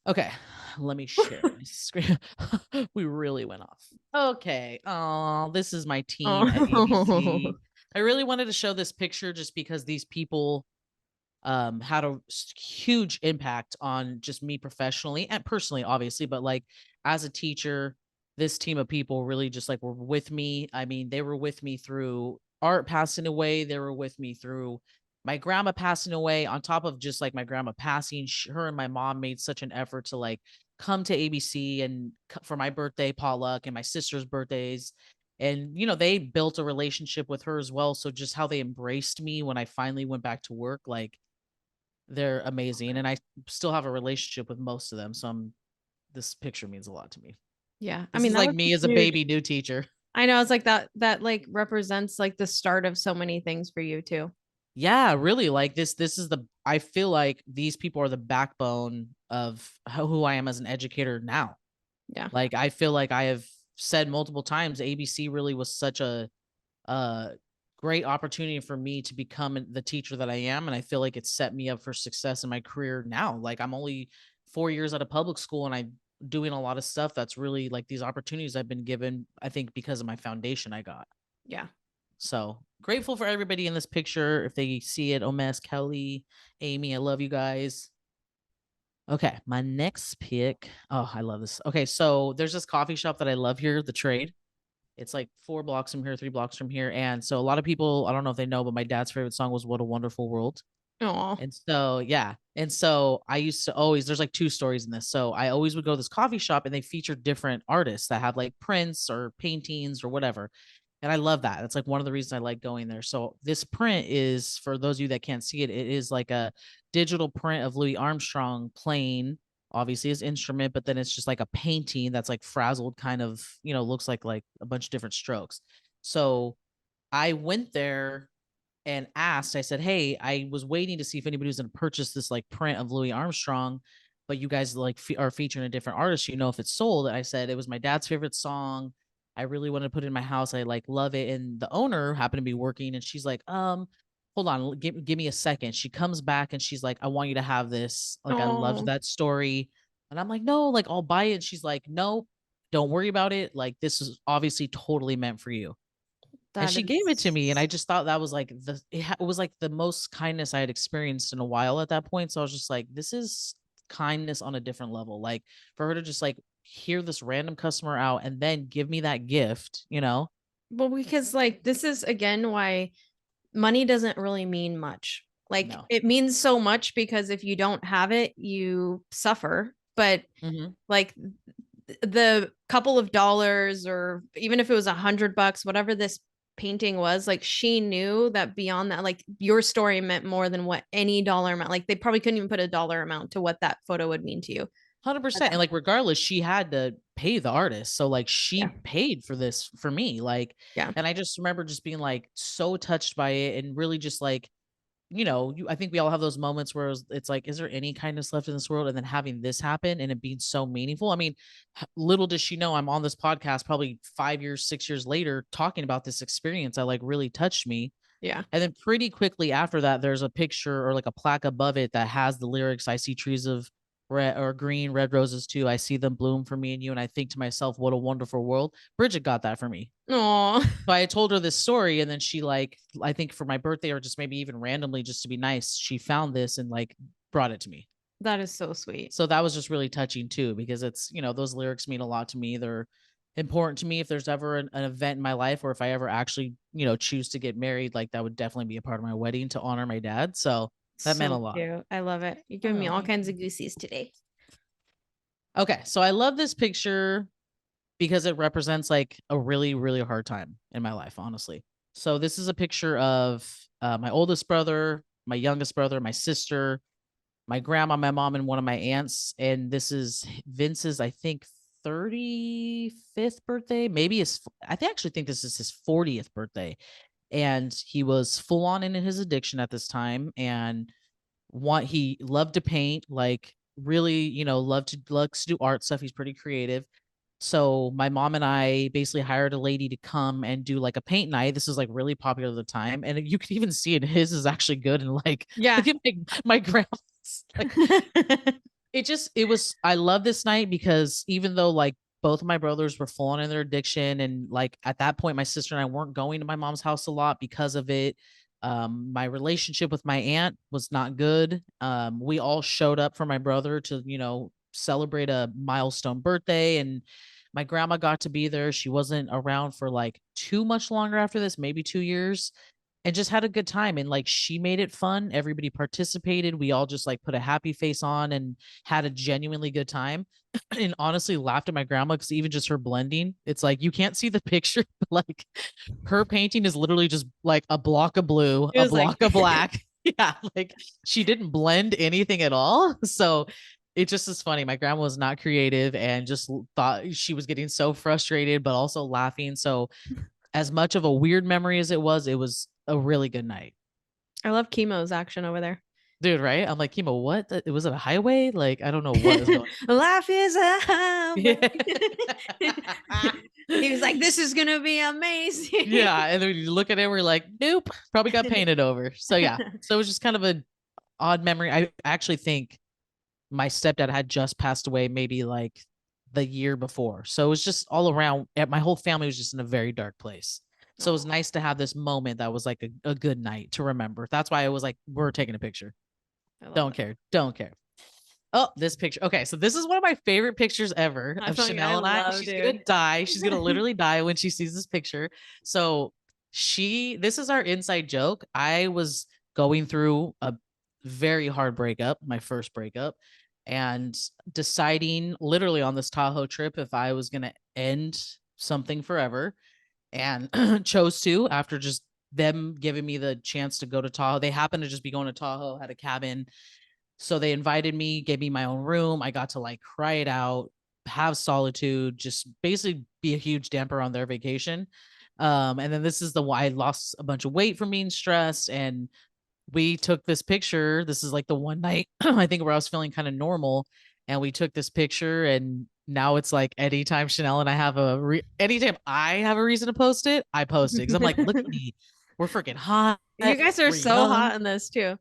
Speaker 3: Okay, let me share my screen. We really went off. Okay. Oh, this is my team at
Speaker 2: Oh.
Speaker 3: ABC. I really wanted to show this picture just because these people had a huge impact on just me professionally and personally, obviously, but like as a teacher, this team of people really just like were with me. I mean, they were with me through Art passing away. They were with me through my grandma passing away. On top of just like my grandma passing, her and my mom made such an effort to like come to ABC and for my birthday potluck and my sister's birthdays. And, you know, they built a relationship with her as well. So just how they embraced me when I finally went back to work, like they're amazing. And I still have a relationship with most of them. So this picture means a lot to me.
Speaker 2: Yeah. I
Speaker 3: This
Speaker 2: mean,
Speaker 3: is
Speaker 2: that
Speaker 3: like
Speaker 2: would
Speaker 3: me
Speaker 2: be
Speaker 3: as a
Speaker 2: huge.
Speaker 3: baby new teacher.
Speaker 2: I know, it's like that like represents like the start of so many things for you too.
Speaker 3: Yeah, really. Like this is the, I feel like these people are the backbone of who I am as an educator now.
Speaker 2: Yeah.
Speaker 3: Like I feel like I have said multiple times, ABC really was such a great opportunity for me to become the teacher that I am. And I feel like it set me up for success in my career now. Like I'm only 4 years out of public school and I'm doing a lot of stuff that's really like these opportunities I've been given, I think, because of my foundation I got.
Speaker 2: Yeah.
Speaker 3: So grateful for everybody in this picture. If they see it, Omes, Kelly, Amy, I love you guys. Okay, my next pick. Oh, I love this. Okay, so there's this coffee shop that I love here, The Trade. It's like 4 blocks from here, 3 blocks from here. And so a lot of people, I don't know if they know, but my dad's favorite song was What a Wonderful World.
Speaker 2: Oh.
Speaker 3: And so, yeah. And so I used to always, there's like 2 stories in this. So I always would go to this coffee shop and they feature different artists that have like prints or paintings or whatever. And I love that. That's like one of the reasons I like going there. So this print is, for those of you that can't see it, it is like a digital print of Louis Armstrong playing, obviously his instrument, but then it's just like a painting that's like frazzled, kind of, you know, looks like a bunch of different strokes. So I went there and asked, I said, hey, I was waiting to see if anybody was going to purchase this like print of Louis Armstrong, but you guys like are featuring a different artist. You know, if it's sold. And I said, it was my dad's favorite song. I really wanted to put it in my house. I like love it. And the owner happened to be working and she's like, hold on, give me a second. She comes back and she's like, I want you to have this. Like, I loved
Speaker 2: Oh.
Speaker 3: that story. And I'm like, no, like I'll buy it. And she's like, no, don't worry about it. Like, this is obviously totally meant for you. And
Speaker 2: That
Speaker 3: she gave it to
Speaker 2: is
Speaker 3: me, and I just thought that was like it was like the most kindness I had experienced in a while at that point. So I was just like, this is kindness on a different level. Like for her to just like hear this random customer out and then give me that gift, you know?
Speaker 2: well, because like this is again why money doesn't really mean much. Like
Speaker 3: No.
Speaker 2: it means so much because if you don't have it, you suffer. But
Speaker 3: Mm-hmm.
Speaker 2: like the couple of dollars, or even if it was $100, whatever this painting was, like she knew that beyond that, like your story meant more than what any dollar amount. Like they probably couldn't even put a dollar amount to what that photo would mean to you.
Speaker 3: 100%. And like regardless, she had to pay the artist. So like
Speaker 2: Yeah.
Speaker 3: she paid for this for me. Like,
Speaker 2: Yeah.
Speaker 3: and I just remember just being like so touched by it and really just like, you know, I think we all have those moments where it's like, is there any kindness left in this world? And then having this happen and it being so meaningful. I mean, little does she know I'm on this podcast probably 5 years, 6 years later talking about this experience that like really touched me.
Speaker 2: Yeah.
Speaker 3: And then pretty quickly after that, there's a picture or like a plaque above it that has the lyrics, I see trees of red or green, red roses too. I see them bloom for me and you. And I think to myself, what a wonderful world. Bridget got that for me.
Speaker 2: Oh,
Speaker 3: So I told her this story and then she like, I think for my birthday or just maybe even randomly just to be nice, she found this and like brought it to me.
Speaker 2: that is so sweet.
Speaker 3: So that was just really touching too, because it's, you know, those lyrics mean a lot to me. They're important to me. If there's ever an event in my life or if I ever actually, you know, choose to get married, like that would definitely be a part of my wedding to honor my dad. So that meant a
Speaker 2: So
Speaker 3: lot.
Speaker 2: cute. I love it. You're giving me
Speaker 3: Oh,
Speaker 2: all
Speaker 3: thank
Speaker 2: kinds
Speaker 3: you.
Speaker 2: of goosies today.
Speaker 3: Okay. So I love this picture because it represents like a really, really hard time in my life, honestly. So this is a picture of my oldest brother, my youngest brother, my sister, my grandma, my mom, and one of my aunts. And this is Vince's, I think, 35th birthday, maybe actually think this is his 40th birthday. And he was full on in his addiction at this time. And he loved to paint, like really, loves to do art stuff. He's pretty creative. So my mom and I basically hired a lady to come and do like a paint night. This is like really popular at the time. And you can even see it. His is actually good. And like,
Speaker 2: Yeah.
Speaker 3: look at my grandma's like, I love this night because even though like both of my brothers were full on in their addiction, and like at that point, my sister and I weren't going to my mom's house a lot because of it. My relationship with my aunt was not good. We all showed up for my brother to, celebrate a milestone birthday, and my grandma got to be there. She wasn't around for like too much longer after this, maybe 2 years, and just had a good time. And like, she made it fun. Everybody participated. We all just like put a happy face on and had a genuinely good time. And honestly laughed at my grandma because even just her blending, it's like you can't see the picture, but like her painting is literally just like a block of blue,
Speaker 2: It
Speaker 3: a
Speaker 2: was like-
Speaker 3: block of black. Yeah, like she didn't blend anything at all. So it just is funny. My grandma was not creative and just thought she was getting so frustrated, but also laughing. So as much of a weird memory as it was a really good night.
Speaker 2: I love Chemo's action over there.
Speaker 3: Dude, right? I'm like, Chemo, what? Was it a highway? Like, I don't know what is going on.
Speaker 2: Life is a highway.
Speaker 3: Yeah.
Speaker 2: He was like, this is gonna be amazing.
Speaker 3: Yeah. And then you look at it, we're like, nope, probably got painted over. So yeah. So it was just kind of an odd memory. I actually think my stepdad had just passed away maybe like the year before. So it was just all around. My whole family was just in a very dark place. So it was nice to have this moment that was like a good night to remember. That's why I was like, we're taking a picture. Don't care. Oh, this picture. Okay, so this is one of my favorite pictures ever of Chanel and I. She's gonna die. She's gonna literally die when she sees this picture. So this is our inside joke. I was going through a very hard breakup, my first breakup, and deciding literally on this Tahoe trip if I was gonna end something forever, and chose to after just them giving me the chance to go to Tahoe. They happened to just be going to Tahoe, had a cabin. So they invited me, gave me my own room. I got to like cry it out, have solitude, just basically be a huge damper on their vacation. And then this is the why I lost a bunch of weight from being stressed. And we took this picture. This is like the one night I think where I was feeling kind of normal. And we took this picture, and now it's like anytime Chanel and I have anytime I have a reason to post it, I post it. Cause I'm like, look at me. We're freaking hot.
Speaker 2: You guys are
Speaker 3: We're
Speaker 2: so
Speaker 3: young.
Speaker 2: hot in this too.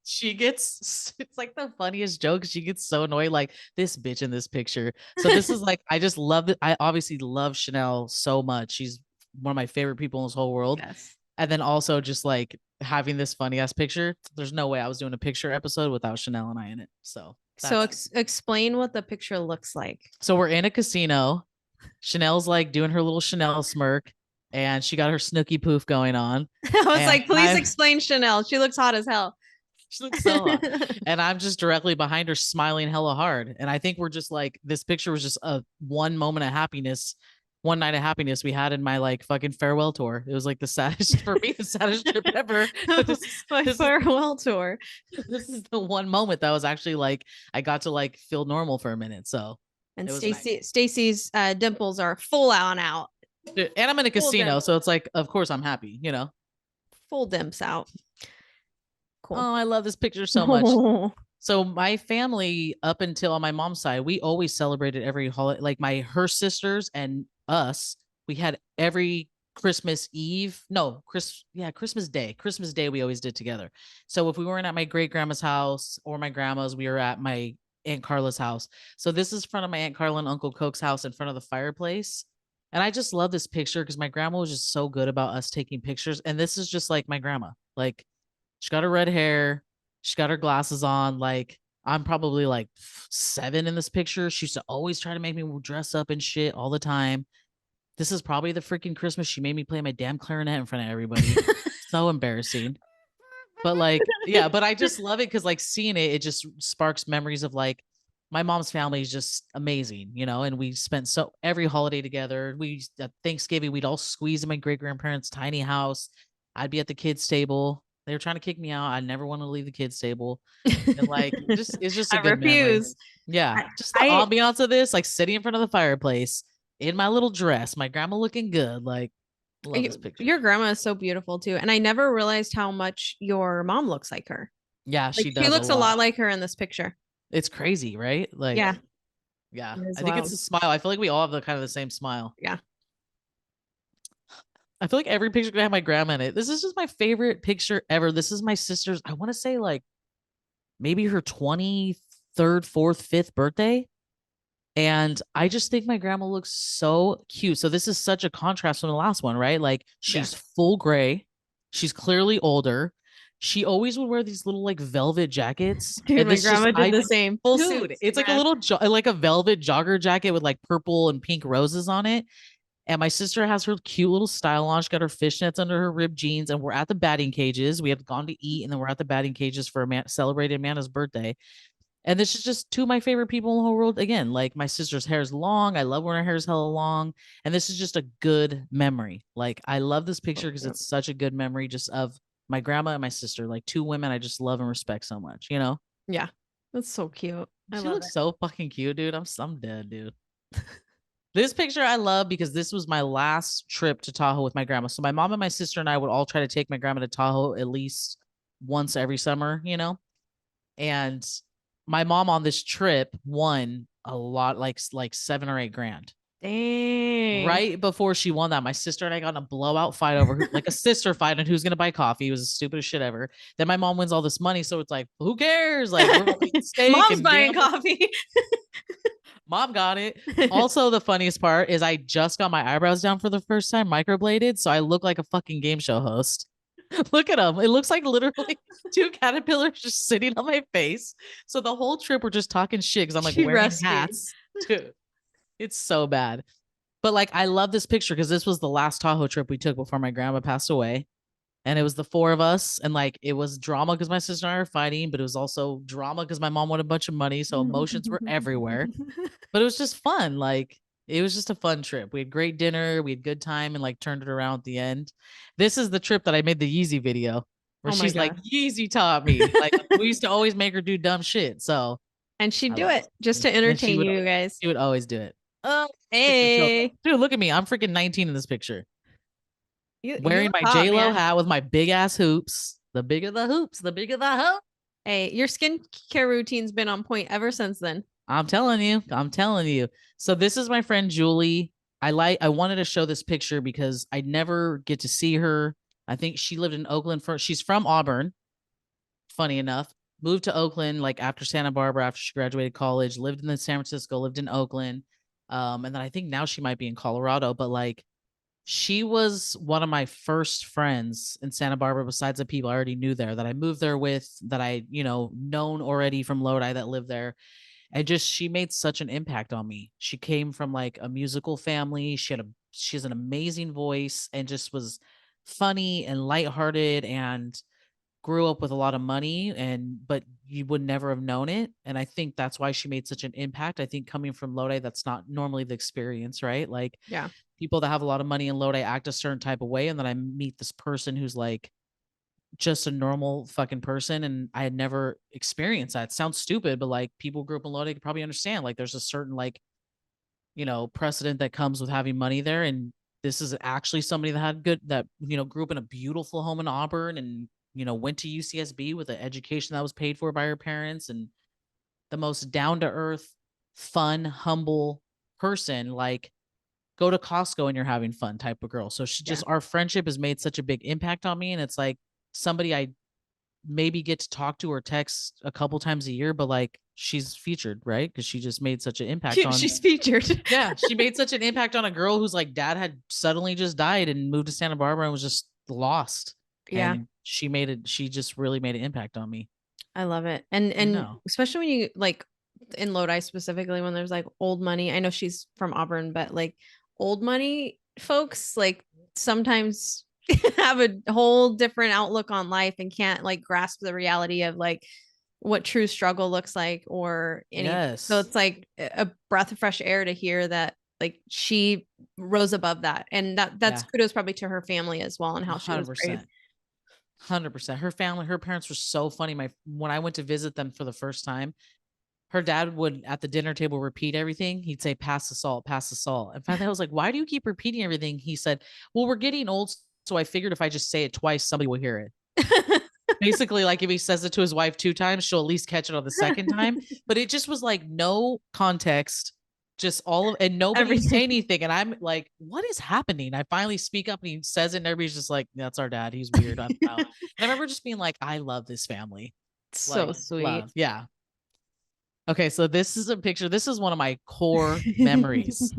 Speaker 3: It's like the funniest joke. She gets so annoyed, like this bitch in this picture. So this is like, I just love it. I obviously love Chanel so much. She's one of my favorite people in this whole world.
Speaker 2: Yes.
Speaker 3: And then also just like having this funny ass picture. There's no way I was doing a picture episode without Chanel and I in it. So
Speaker 2: explain what the picture looks like.
Speaker 3: So we're in a casino. Chanel's like doing her little Chanel smirk, and she got her Snooky poof going on.
Speaker 2: I was like, please explain Chanel. She looks hot as hell.
Speaker 3: She looks so hot. And I'm just directly behind her smiling hella hard. And I think we're just like, this picture was just a one night of happiness we had in my like fucking farewell tour. It was like the saddest for me, the saddest trip ever.
Speaker 2: Farewell tour.
Speaker 3: This is the one moment that was actually like, I got to like feel normal for a minute. So
Speaker 2: and Staci's dimples are full on out.
Speaker 3: Dude, and I'm in a casino, so it's like, of course I'm happy,
Speaker 2: Full dimps out. Cool.
Speaker 3: Oh, I love this picture so much. So my family, up until on my mom's side, we always celebrated every holiday. Like her sisters and us, we had every Christmas Day we always did together. So if we weren't at my great grandma's house or my grandma's, we were at my Aunt Carla's house. So this is in front of my Aunt Carla and Uncle Coke's house in front of the fireplace. And I just love this picture because my grandma was just so good about us taking pictures. And this is just like my grandma. Like, she got her red hair. She got her glasses on. Like, I'm probably like 7 in this picture. She used to always try to make me dress up and shit all the time. This is probably the freaking Christmas she made me play my damn clarinet in front of everybody. So embarrassing. But like, yeah, but I just love it because like seeing it just sparks memories of like, my mom's family is just amazing, and we spent every holiday together. At Thanksgiving, we'd all squeeze in my great grandparents' tiny house. I'd be at the kids' table. They were trying to kick me out. I never wanted to leave the kids table. And like it's just a
Speaker 2: I
Speaker 3: good memory.
Speaker 2: refuse.
Speaker 3: Yeah. Just the
Speaker 2: I
Speaker 3: ambiance of this, like sitting in front of the fireplace in my little dress, my grandma looking good. Like, love this picture.
Speaker 2: Your grandma is so beautiful too. And I never realized how much your mom looks like her.
Speaker 3: Yeah,
Speaker 2: Like
Speaker 3: she
Speaker 2: she
Speaker 3: does
Speaker 2: looks
Speaker 3: a
Speaker 2: a lot
Speaker 3: lot.
Speaker 2: like her in this picture.
Speaker 3: It's crazy, right? Like,
Speaker 2: Yeah.
Speaker 3: yeah.
Speaker 2: It is
Speaker 3: I think it's
Speaker 2: wild.
Speaker 3: a smile. I feel like we all have the kind of the same smile.
Speaker 2: Yeah.
Speaker 3: I feel like every picture could have my grandma in it. This is just my favorite picture ever. This is my sister's, I want to say like maybe her 23rd, 4th, 5th birthday. And I just think my grandma looks so cute. So this is such a contrast from the last one, right? Like she's full gray. She's clearly older. She always would wear these little like velvet jackets.
Speaker 2: Dude,
Speaker 3: And
Speaker 2: my
Speaker 3: this just
Speaker 2: grandma did the same. Full suit.
Speaker 3: dude, it's like a little like a velvet jogger jacket with like purple and pink roses on it. And my sister has her cute little style on. She got her fishnets under her ripped jeans, and we're at the batting cages. We had gone to eat, and then we're at the batting cages for celebrating Amanda's birthday. And this is just two of my favorite people in the whole world. Again, like my sister's hair is long. I love when her hair is hella long. And this is just a good memory. Like I love this picture because it's such a good memory just of my grandma and my sister, like two women I just love and respect so much, you know?
Speaker 2: Yeah. That's so cute.
Speaker 3: She looks so fucking cute, dude. I'm dead, dude. This picture I love because this was my last trip to Tahoe with my grandma. So my mom and my sister and I would all try to take my grandma to Tahoe at least once every summer, you know? And my mom on this trip won a lot, like 7 or 8 grand.
Speaker 2: Dang.
Speaker 3: Right before she won that, my sister and I got in a blowout fight over like a sister fight on who's gonna buy coffee. It was the stupidest shit ever. Then my mom wins all this money, so it's like, who cares? Like we're eating steak.
Speaker 2: Mom's buying coffee.
Speaker 3: Mom got it. Also, the funniest part is I just got my eyebrows down for the first time, microbladed, so I look like a fucking game show host. Look at them. It looks like literally 2 caterpillars just sitting on my face. So the whole trip we're just talking shit because I'm like wearing hats. Dude, it's so bad. But like I love this picture because this was the last Tahoe trip we took before my grandma passed away. And it was the 4 of us. And like it was drama because my sister and I were fighting, but it was also drama because my mom wanted a bunch of money. So emotions were everywhere. But it was just fun. Like it was just a fun trip. We had great dinner, we had good time, and like turned it around at the end. This is the trip that I made the Yeezy video where she's like, Yeezy taught me. Like we used to always make her do dumb shit. So
Speaker 2: and she'd do it just to entertain you guys.
Speaker 3: She would always do it.
Speaker 2: Hey,
Speaker 3: dude, look at me. I'm freaking 19 in this picture. Wearing my
Speaker 2: hot,
Speaker 3: J-Lo hat with my big ass hoops. The bigger the hoops, the bigger the hoop.
Speaker 2: Hey, your skincare routine's been on point ever since then.
Speaker 3: I'm telling you. So this is my friend Julie. I wanted to show this picture because I never get to see her. I think she lived in Oakland first. She's from Auburn. Funny enough, moved to Oakland like after Santa Barbara, after she graduated college, lived in San Francisco, lived in Oakland. And then I think now she might be in Colorado, but like she was one of my first friends in Santa Barbara, besides the people I already knew there that I moved there with, that I, known already from Lodi that lived there. And just, she made such an impact on me. She came from like a musical family. She has an amazing voice and just was funny and lighthearted and grew up with a lot of money, but you would never have known it. And I think that's why she made such an impact. I think coming from Lodi, that's not normally the experience, right? Like people that have a lot of money in Lodi act a certain type of way. And then I meet this person who's like just a normal fucking person. And I had never experienced that. It sounds stupid, but like people grew up in Lodi could probably understand, like there's a certain like, precedent that comes with having money there. And this is actually somebody that had grew up in a beautiful home in Auburn and, went to UCSB with an education that was paid for by her parents, and the most down to earth, fun, humble person, like go to Costco and you're having fun type of girl. So she just, our friendship has made such a big impact on me. And it's like somebody I maybe get to talk to or text a couple times a year, but like she's featured, right? Because she just made such an impact on.
Speaker 2: She's featured.
Speaker 3: Yeah, she made such an impact on a girl whose like dad had suddenly just died and moved to Santa Barbara and was just lost.
Speaker 2: Yeah,
Speaker 3: and she just really made an impact on me.
Speaker 2: I love it. And especially when you like in Lodi specifically, when there's like old money. I know she's from Auburn, but like old money folks like sometimes have a whole different outlook on life and can't like grasp the reality of like what true struggle looks like or anything. Yes. So it's like a breath of fresh air to hear that like she rose above that. And that's kudos probably to her family as well and how 100%. She was raised.
Speaker 3: 100%. Her family, her parents were so funny. When I went to visit them for the first time, her dad would at the dinner table repeat everything. He'd say, pass the salt, pass the salt. And finally I was like, why do you keep repeating everything? He said, well, we're getting old. So I figured if I just say it twice, somebody will hear it. Basically, like if he says it to his wife 2 times, she'll at least catch it on the second time. But it just was like no context, just all of, and nobody say anything. And I'm like, what is happening? I finally speak up and he says it, and everybody's just like, that's our dad. He's weird. I'm out. And I remember just being like, I love this family.
Speaker 2: So
Speaker 3: Like,
Speaker 2: sweet.
Speaker 3: love. Yeah. Okay, so this is a picture. This is one of my core memories.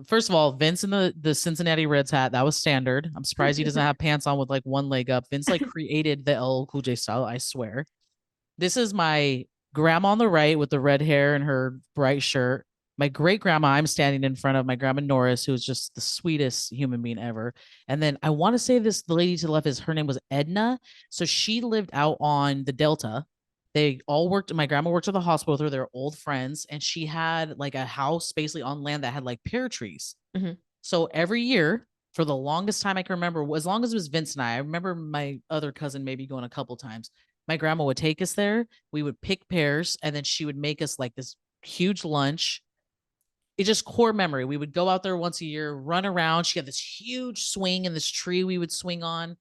Speaker 3: First of all, Vince in the Cincinnati Reds hat, that was standard. I'm surprised he doesn't have pants on with like one leg up. Vince like created the LL Cool J style, I swear. This is my grandma on the right with the red hair and her bright shirt. My great grandma, I'm standing in front of my grandma Norris, who's just the sweetest human being ever. And then I want to say this, the lady to the left is her name was Edna. So she lived out on the Delta. They all worked. My grandma worked at the hospital with her. They're old friends, and she had like a house basically on land that had like pear trees.
Speaker 2: Mhm.
Speaker 3: So every year, for the longest time I can remember, as long as it was Vince and I remember my other cousin maybe going a couple times. My grandma would take us there. We would pick pears, and then she would make us like this huge lunch. It's just core memory. We would go out there once a year, run around. She had this huge swing in this tree we would swing on.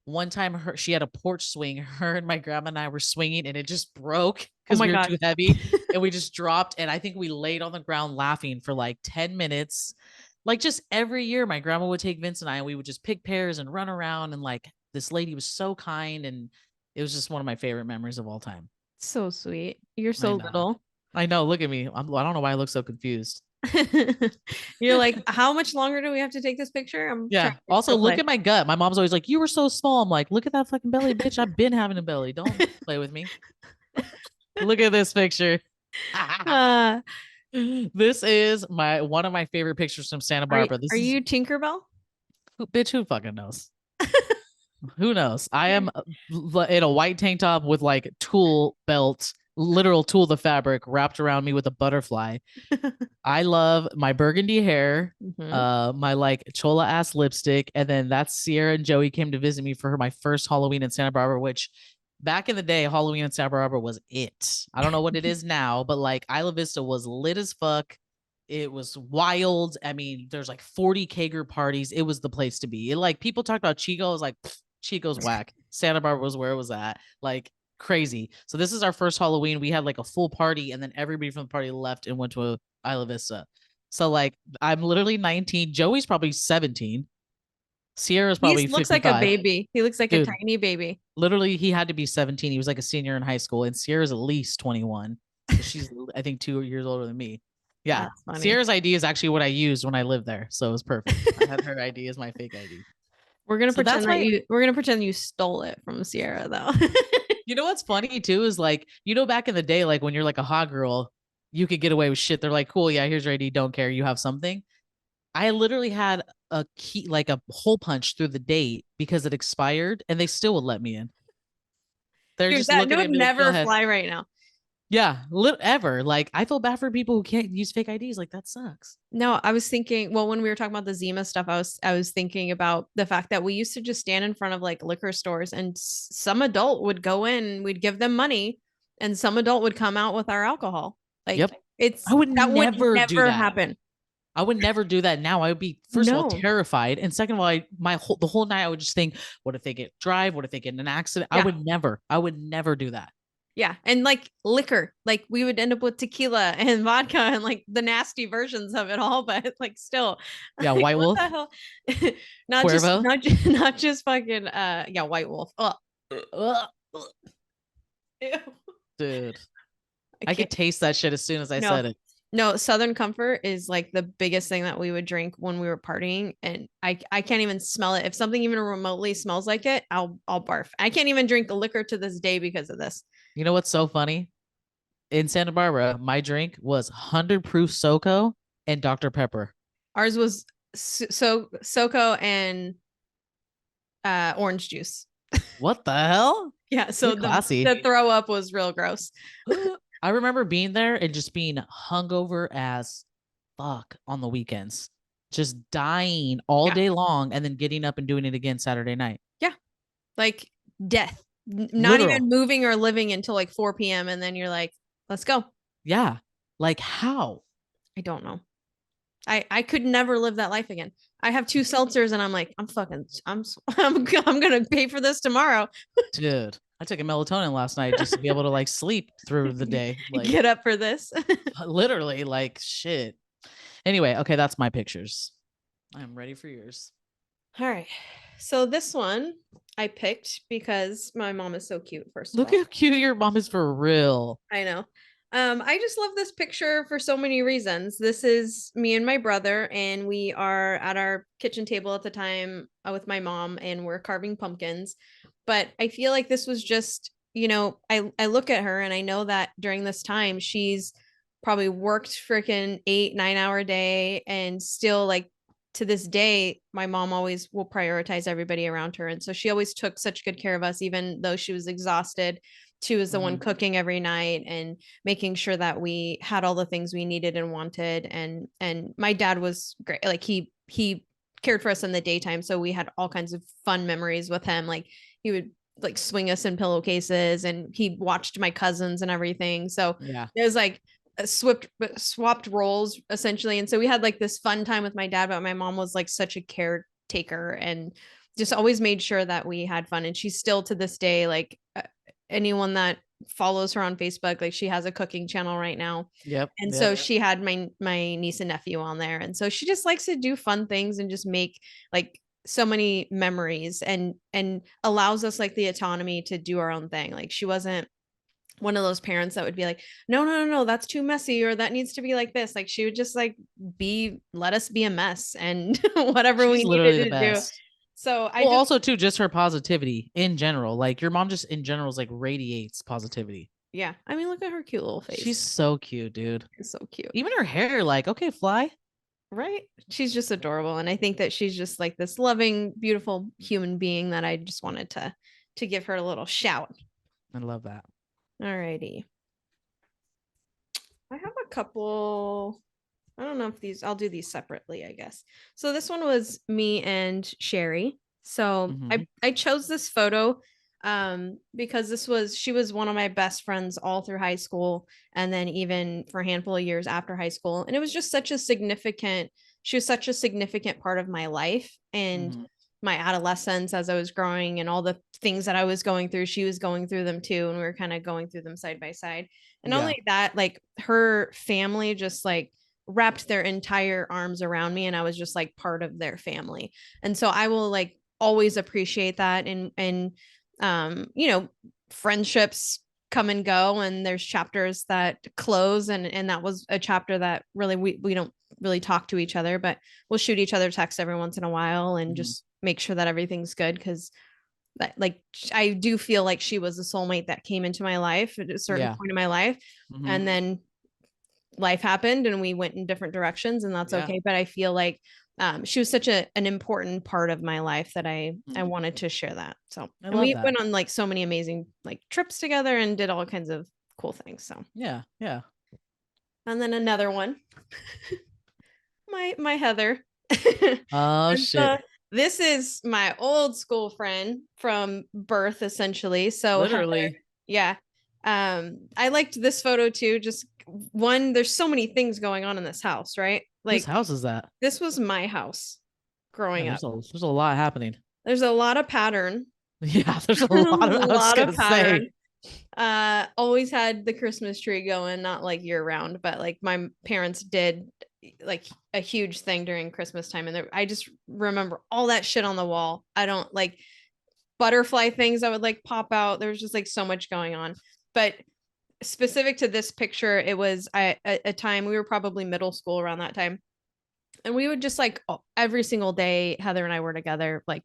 Speaker 3: One time she had a porch swing. Her and my grandma and I were swinging, and it just broke because
Speaker 2: my
Speaker 3: we were
Speaker 2: God.
Speaker 3: too heavy, and we just dropped. And I think we laid on the ground laughing for like 10 minutes. Like just every year, my grandma would take Vince and I, and we would just pick pears and run around. And like this lady was so kind, and it was just one of my favorite memories of all time.
Speaker 2: So sweet. You're
Speaker 3: I
Speaker 2: so
Speaker 3: know.
Speaker 2: little.
Speaker 3: I know. Look at me. I don't know why I look so confused.
Speaker 2: You're like, how much longer do we have to take this picture? I'm
Speaker 3: Yeah.
Speaker 2: trying to
Speaker 3: Also,
Speaker 2: still
Speaker 3: look
Speaker 2: play.
Speaker 3: at my gut. My mom's always like, "You were so small." I'm like, "Look at that fucking belly, bitch. I've been having a belly. Don't play with me." Look at this picture.
Speaker 2: Uh,
Speaker 3: This is one of my favorite pictures from Santa Barbara. This
Speaker 2: are
Speaker 3: is
Speaker 2: you Tinkerbell?
Speaker 3: bitch. Who fucking knows? Who knows? I am in a white tank top with like tulle belt, literal tulle the fabric wrapped around me with a butterfly. I love my burgundy hair, my like chola ass lipstick, and then that's Sierra and Joey came to visit me for my first Halloween in Santa Barbara, which back in the day, Halloween in Santa Barbara was it. I don't know what it is now, but like Isla Vista was lit as fuck. It was wild. I mean, there's like 40 kegger parties. It was the place to be. It, like people talked about Chico. I was like, Chico's whack. Santa Barbara was where it was at. Like crazy. So this is our first Halloween. We had like a full party, and then everybody from the party left and went to Isla Vista. So like I'm literally 19. Joey's probably 17. Sierra's probably
Speaker 2: He looks
Speaker 3: 55.
Speaker 2: like a baby. He looks like
Speaker 3: Dude,
Speaker 2: a tiny baby.
Speaker 3: literally he had to be 17. He was like a senior in high school, and Sierra's at least 21. So she's I think 2 years older than me. Yeah. Sierra's ID is actually what I used when I lived there. So it was perfect. I had her ID as my fake ID.
Speaker 2: We're gonna pretend we're gonna pretend you stole it from Sierra though.
Speaker 3: You know what's funny too is like, you know, back in the day, like when you're like a hot girl, you could get away with shit. They're like, cool, yeah, here's your ID, don't care, you have something. I literally had a key, like a hole punch through the date because it expired, and they still would let me in. They're
Speaker 2: Dude,
Speaker 3: just
Speaker 2: that
Speaker 3: looking
Speaker 2: would
Speaker 3: at me. Like,
Speaker 2: never fly right now.
Speaker 3: Yeah, ever. Like I feel bad for people who can't use fake IDs. Like that sucks.
Speaker 2: No, I was thinking, well, when we were talking about the Zima stuff, I was thinking about the fact that we used to just stand in front of like liquor stores, and some adult would go in, we'd give them money, and some adult would come out with our alcohol. Like
Speaker 3: Yep.
Speaker 2: it's
Speaker 3: I would
Speaker 2: that would
Speaker 3: never do that.
Speaker 2: happen.
Speaker 3: I would never do that now. I would be first of all terrified, and second of all, the whole night I would just think, what if they drive? What if they get in an accident?
Speaker 2: Yeah.
Speaker 3: I would never do that.
Speaker 2: Yeah, and like liquor, like we would end up with tequila and vodka and like the nasty versions of it all, but like still,
Speaker 3: yeah,
Speaker 2: like,
Speaker 3: White Wolf,
Speaker 2: not
Speaker 3: Cuervo?
Speaker 2: not just fucking yeah, White Wolf.
Speaker 3: Dude, I could taste that shit as soon as I said it.
Speaker 2: No, Southern Comfort is like the biggest thing that we would drink when we were partying, and I can't even smell it. If something even remotely smells like it, I'll barf. I can't even drink the liquor to this day because of this.
Speaker 3: You know what's so funny? In Santa Barbara, my drink was 100 proof SoCo and Dr. Pepper.
Speaker 2: Ours was SoCo and orange juice.
Speaker 3: What the hell?
Speaker 2: Yeah, so the throw up was real gross.
Speaker 3: I remember being there and just being hungover as fuck on the weekends, just dying all day long, and then getting up and doing it again Saturday night.
Speaker 2: Yeah, like death, not
Speaker 3: Literal.
Speaker 2: even moving or living until like 4 p.m. And then you're like, let's go.
Speaker 3: Yeah. Like how?
Speaker 2: I don't know. I could never live that life again. I have 2 seltzers and I'm like, I'm going to pay for this tomorrow.
Speaker 3: Dude, I took a melatonin last night just to be able to like sleep through the day. Like
Speaker 2: Get up for this.
Speaker 3: literally, like shit. Anyway, okay, that's my pictures. I'm ready for yours.
Speaker 2: All right. So this one I picked because my mom is so cute, first of
Speaker 3: Look
Speaker 2: all.
Speaker 3: how cute your mom is for real.
Speaker 2: I know. I just love this picture for so many reasons. This is me and my brother, and we are at our kitchen table at the time with my mom, and we're carving pumpkins. But I feel like this was just, I look at her and I know that during this time she's probably worked freaking 8-9 hour day, and still like to this day, my mom always will prioritize everybody around her. And so she always took such good care of us, even though she was exhausted. She was the one cooking every night and making sure that we had all the things we needed and wanted. And my dad was great. Like he cared for us in the daytime, so we had all kinds of fun memories with him. Like he would like swing us in pillowcases, and he watched my cousins and everything. So
Speaker 3: Yeah.
Speaker 2: it was like swapped roles essentially. And so we had like this fun time with my dad, but my mom was like such a caretaker and just always made sure that we had fun. And she's still to this day, like anyone that follows her on Facebook, like she has a cooking channel right now.
Speaker 3: Yep.
Speaker 2: And
Speaker 3: yep.
Speaker 2: so she had my niece and nephew on there. And so she just likes to do fun things and just make like so many memories, and allows us like the autonomy to do our own thing. Like she wasn't one of those parents that would be like, no, that's too messy, or that needs to be like this. Like she would just like let us be a mess and whatever
Speaker 3: She's
Speaker 2: we
Speaker 3: literally
Speaker 2: needed
Speaker 3: the
Speaker 2: to do.
Speaker 3: best.
Speaker 2: So
Speaker 3: well, also too, just her positivity in general. Like your mom just in general is like radiates positivity.
Speaker 2: Yeah. I mean, look at her cute little face.
Speaker 3: She's so cute, dude.
Speaker 2: She's so cute.
Speaker 3: Even her hair, like, okay, fly.
Speaker 2: Right. She's just adorable. And I think that she's just like this loving, beautiful human being that I just wanted to give her a little shout.
Speaker 3: I love that.
Speaker 2: Alrighty. I have a couple. I don't know if I'll do these separately, I guess. So this one was me and Sherry. So I chose this photo because she was one of my best friends all through high school, and then even for a handful of years after high school. And it was just she was such a significant part of my life and my adolescence as I was growing, and all the things that I was going through, she was going through them too. And we were kind of going through them side by side. And not only that, like her family just like wrapped their entire arms around me, and I was just like part of their family. And so I will like always appreciate that. And friendships come and go, and there's chapters that close, and that was a chapter that really we don't really talk to each other, but we'll shoot each other texts every once in a while and just make sure that everything's good, because like I do feel like she was a soulmate that came into my life at a certain point in my life, and then life happened and we went in different directions, and that's okay. But I feel like she was such an important part of my life that I wanted to share that. So and we went on like so many amazing like trips together and did all kinds of cool things. So
Speaker 3: yeah.
Speaker 2: And then another one, my Heather.
Speaker 3: Oh shit.
Speaker 2: This is my old school friend from birth, essentially. So
Speaker 3: literally,
Speaker 2: Heather, yeah. I liked this photo too. Just one, there's so many things going on in this house, right? Like,
Speaker 3: whose house is that?
Speaker 2: This was my house growing up.
Speaker 3: There's a lot happening.
Speaker 2: There's a lot of pattern.
Speaker 3: Yeah, there's a lot of pattern.
Speaker 2: Always had the Christmas tree going, not like year round, but like my parents did like a huge thing during Christmas time. And I just remember all that shit on the wall. I don't like butterfly things that would like pop out. There was just like so much going on. But specific to this picture, it was a time we were probably middle school around that time. And we would just like every single day, Heather and I were together, like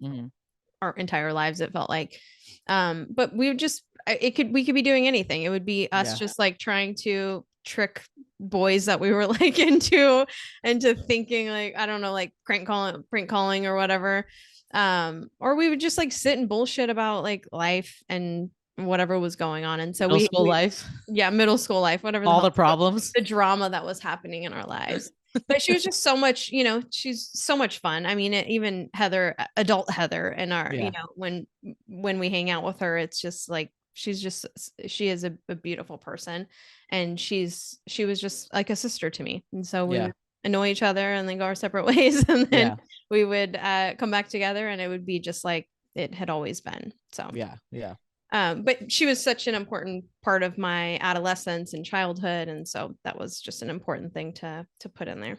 Speaker 2: our entire lives, it felt like. But we would just, we could be doing anything. It would be us just like trying to trick boys that we were like into thinking like, I don't know, like prank calling or whatever. Or we would just like sit and bullshit about like life and whatever was going on. And so
Speaker 3: middle school life,
Speaker 2: middle school life, whatever,
Speaker 3: all the problems,
Speaker 2: the drama that was happening in our lives. but she was just so much, she's so much fun. I mean, even Heather, adult Heather, and our,
Speaker 3: Yeah.
Speaker 2: when we hang out with her, it's just like she is a beautiful person, and she was just like a sister to me, and so we
Speaker 3: Yeah.
Speaker 2: would annoy each other and then go our separate ways, and then
Speaker 3: Yeah.
Speaker 2: we would come back together, and it would be just like it had always been. So
Speaker 3: Yeah. Yeah.
Speaker 2: but she was such an important part of my adolescence and childhood, and so that was just an important thing to put in there.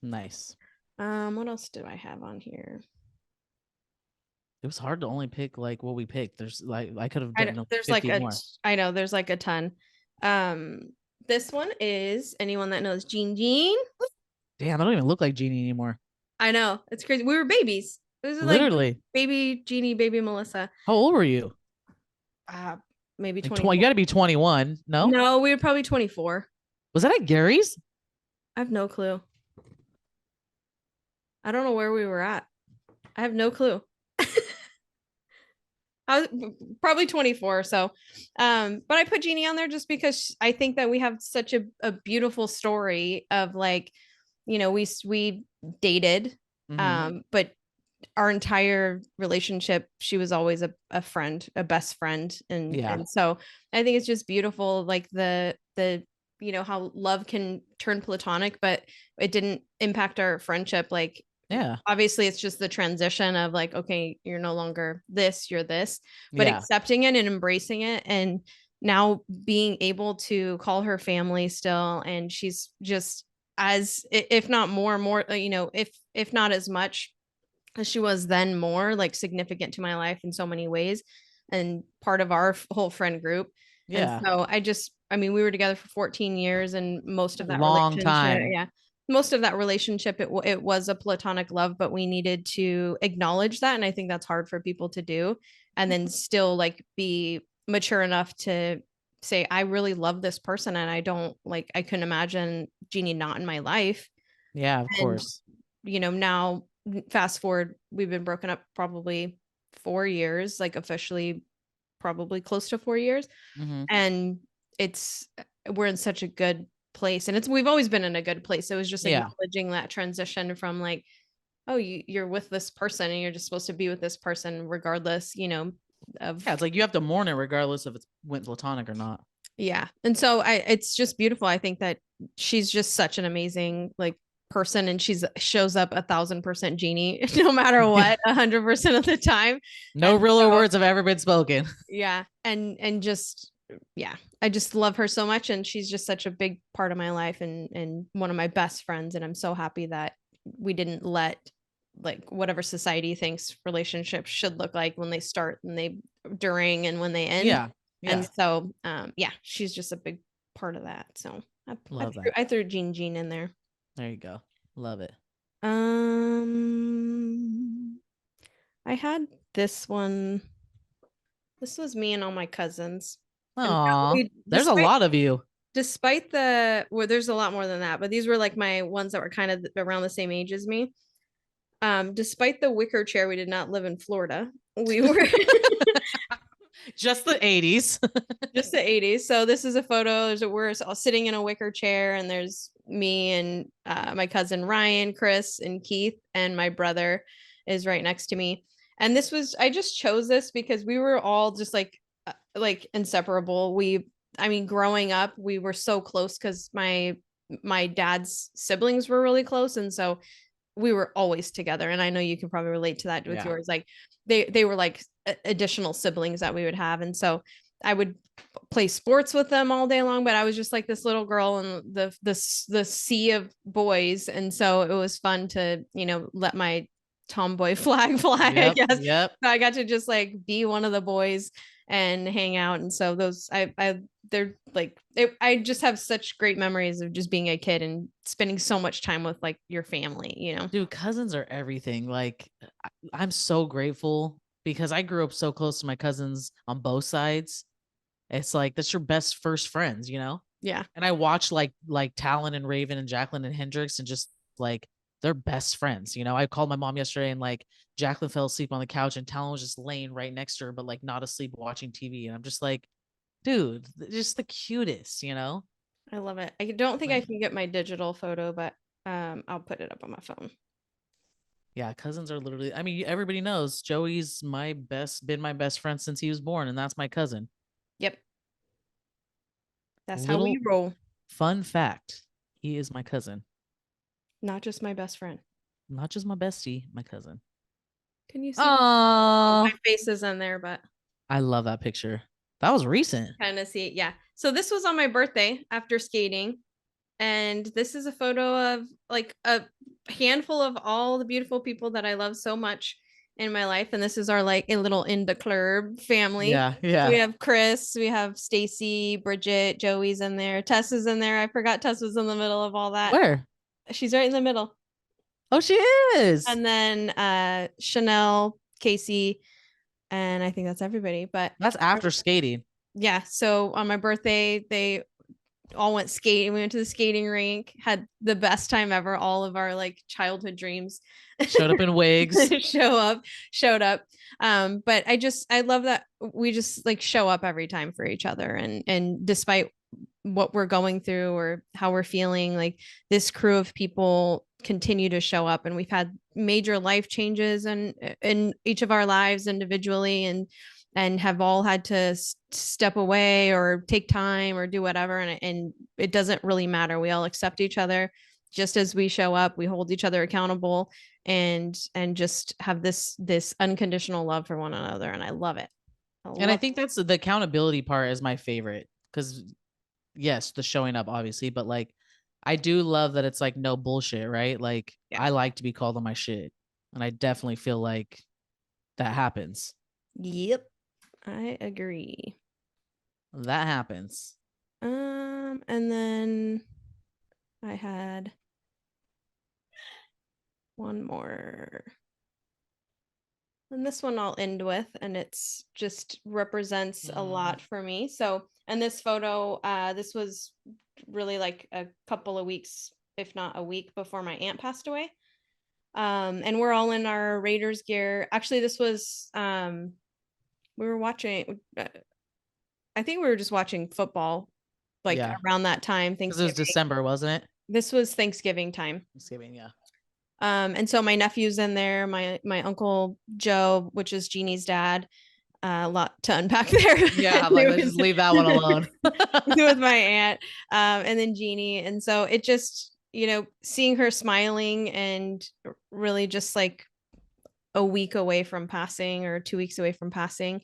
Speaker 3: Nice.
Speaker 2: What else do I have on here?
Speaker 3: It was hard to only pick like what we picked. There's like I could have
Speaker 2: I
Speaker 3: done
Speaker 2: there's
Speaker 3: 50
Speaker 2: like
Speaker 3: more.
Speaker 2: I know there's like a ton. This one is anyone that knows Jean.
Speaker 3: Damn, I don't even look like Jeannie anymore.
Speaker 2: I know, it's crazy. We were babies. This is like
Speaker 3: Literally.
Speaker 2: baby Jeannie, baby Melissa.
Speaker 3: How old were you?
Speaker 2: Maybe
Speaker 3: Like
Speaker 2: 20.
Speaker 3: you got to be 21. No?
Speaker 2: No, we were probably 24.
Speaker 3: Was that at Gary's?
Speaker 2: I have no clue. I don't know where we were at. I have no clue. I was probably 24. So, but I put Jeannie on there just because I think that we have such a beautiful story of like, we dated, but our entire relationship, she was always a friend, a best friend. And so I think it's just beautiful. Like the, how love can turn platonic, but it didn't impact our friendship. Like,
Speaker 3: Yeah.
Speaker 2: obviously it's just the transition of like, okay, you're no longer this, you're this, but accepting it and embracing it. And now being able to call her family still. And she's just as, if not more, if not as much as she was then, more like significant to my life in so many ways and part of our whole friend group.
Speaker 3: Yeah.
Speaker 2: And so we were together for 14 years and most of that
Speaker 3: long
Speaker 2: relationship,
Speaker 3: time.
Speaker 2: most of that relationship, it was a platonic love, but we needed to acknowledge that. And I think that's hard for people to do. And then still like be mature enough to say, I really love this person. And I couldn't imagine Jeannie not in my life.
Speaker 3: Yeah, of
Speaker 2: And,
Speaker 3: course.
Speaker 2: now fast forward, we've been broken up probably 4 years, like officially probably close to 4 years. And we're in such a good place, and we've always been in a good place. It was just acknowledging that transition from like, oh, you're with this person and you're just supposed to be with this person regardless, of
Speaker 3: it's like you have to mourn it regardless if it went platonic or not.
Speaker 2: And so it's just beautiful. I think that she's just such an amazing like person, and shows up 1,000% Jeannie no matter what, 100% of the time.
Speaker 3: No realer words have ever been spoken.
Speaker 2: And just I just love her so much, and she's just such a big part of my life and one of my best friends. And I'm so happy that we didn't let like whatever society thinks relationships should look like when they start and during and when they end. And so she's just a big part of that. So I threw Jean in there.
Speaker 3: There you go. Love it.
Speaker 2: I had this one. This was me and all my cousins.
Speaker 3: Aww, there's a lot of you.
Speaker 2: Despite there's a lot more than that, but these were like my ones that were kind of around the same age as me. Despite the wicker chair, we did not live in Florida. We were
Speaker 3: just the 80s.
Speaker 2: Just the 80s. So this is a photo. We're all sitting in a wicker chair, and there's me and my cousin Ryan, Chris, and Keith, and my brother is right next to me. And I just chose this because we were all just like inseparable. Growing up, we were so close because my dad's siblings were really close, and so we were always together. And I know you can probably relate to that with yours. Like they were like additional siblings that we would have. And so I would play sports with them all day long, but I was just like this little girl in the sea of boys. And so it was fun to, let my tomboy flag fly, I guess. So I got to just like be one of the boys and hang out. And so those, they're like, I just have such great memories of just being a kid and spending so much time with like your family,
Speaker 3: Dude, cousins are everything. Like I'm so grateful because I grew up so close to my cousins on both sides. It's like, that's your best first friends,
Speaker 2: Yeah.
Speaker 3: And I watched like Talon and Raven and Jacqueline and Hendrix, and just like, they're best friends. I called my mom yesterday, and like Jacqueline fell asleep on the couch and Talon was just laying right next to her, but like not asleep, watching TV. And I'm just like, dude, just the cutest,
Speaker 2: I love it. I don't think I can get my digital photo, but I'll put it up on my phone.
Speaker 3: Yeah, cousins are literally, I mean, everybody knows Joey's been my best friend since he was born, and that's my cousin.
Speaker 2: Yep. That's how
Speaker 3: Little
Speaker 2: we roll.
Speaker 3: fun fact, he is my cousin.
Speaker 2: Not just my best friend.
Speaker 3: Not just my bestie, my cousin.
Speaker 2: Can you see?
Speaker 3: Oh,
Speaker 2: My face is in there, but
Speaker 3: I love that picture. That was recent.
Speaker 2: kind of see it. Yeah. So this was on my birthday after skating. And this is a photo of like a handful of all the beautiful people that I love so much in my life. And this is our like a little in the club family.
Speaker 3: Yeah,
Speaker 2: We
Speaker 3: yeah.
Speaker 2: have Chris, we have Stacy, Bridget, Joey's in there, Tess is in there. I forgot Tess was in the middle of all that.
Speaker 3: Where?
Speaker 2: She's right in the middle.
Speaker 3: Oh, she is.
Speaker 2: And then Chanel, Casey, and I think that's everybody. But
Speaker 3: That's after skating.
Speaker 2: yeah, so on my birthday, they all went skating. We went to the skating rink, had the best time ever. All of our like childhood dreams
Speaker 3: Showed up in wigs.
Speaker 2: showed up. But I love that we just like show up every time for each other, and despite what we're going through or how we're feeling, like this crew of people continue to show up, and we've had major life changes and in each of our lives individually, and have all had to step away or take time or do whatever, and it doesn't really matter. We all accept each other just as we show up. We hold each other accountable, and just have this unconditional love for one another, and I love it.
Speaker 3: And I think that's the accountability part is my favorite, because yes, the showing up obviously, but like I do love that it's like no bullshit, right? Like
Speaker 2: Yeah.
Speaker 3: I like to be called on my shit, and I definitely feel like that happens.
Speaker 2: Yep, I agree.
Speaker 3: That happens.
Speaker 2: And then I had one more. And this one I'll end with, and it's just represents a lot for me. So, and this photo, this was really like a couple of weeks, if not a week, before my aunt passed away. And we're all in our Raiders gear. Actually, this was we were watching. I think we were just watching football, like
Speaker 3: Yeah.
Speaker 2: around that time.
Speaker 3: Because it was
Speaker 2: Thanksgiving.
Speaker 3: December, wasn't it?
Speaker 2: This was Thanksgiving time.
Speaker 3: Thanksgiving, yeah.
Speaker 2: And so my nephew's in there, my uncle Joe, which is Jeannie's dad. A lot to unpack there.
Speaker 3: Yeah, like let's just leave that one alone.
Speaker 2: With my aunt, and then Jeannie. And so it just, seeing her smiling and really just like a week away from passing or 2 weeks away from passing.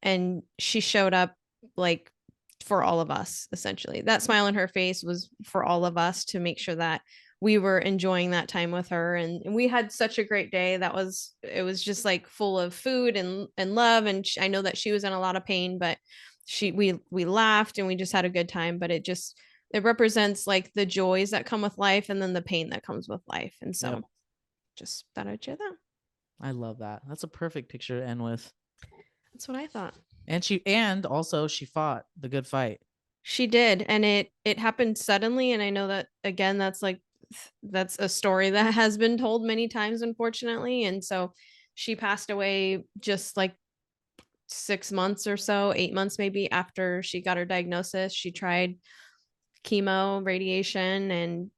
Speaker 2: And she showed up like for all of us, essentially. That smile on her face was for all of us to make sure that we were enjoying that time with her. And we had such a great day. It was just like full of food and love. And I know that she was in a lot of pain, but we laughed and we just had a good time. But it represents like the joys that come with life and then the pain that comes with life. And so just thought I'd share that.
Speaker 3: I love that. That's a perfect picture to end with.
Speaker 2: That's what I thought.
Speaker 3: And also she fought the good fight.
Speaker 2: She did, and it happened suddenly. And I know that again, that's a story that has been told many times, unfortunately. And so she passed away just like 6 months or so, 8 months maybe after she got her diagnosis. She tried chemo, radiation, and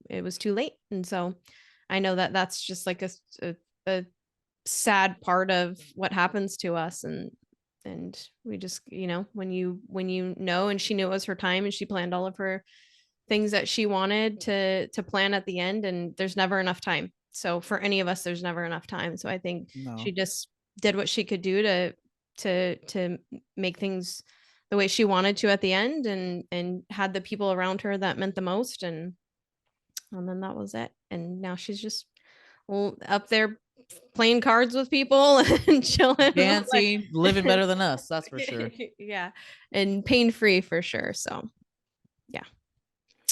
Speaker 2: it was too late. And so I know that that's just like a sad part of what happens to us. And we just, when you know, and she knew it was her time, and she planned all of her things that she wanted to plan at the end, and there's never enough time. So for any of us, there's never enough time. So I think she just did what she could do to make things the way she wanted to at the end, and had the people around her that meant the most. And then that was it. And now she's just up there playing cards with people and chilling,
Speaker 3: dancing, living better than us, that's for sure.
Speaker 2: Yeah, and pain-free for sure. So yeah.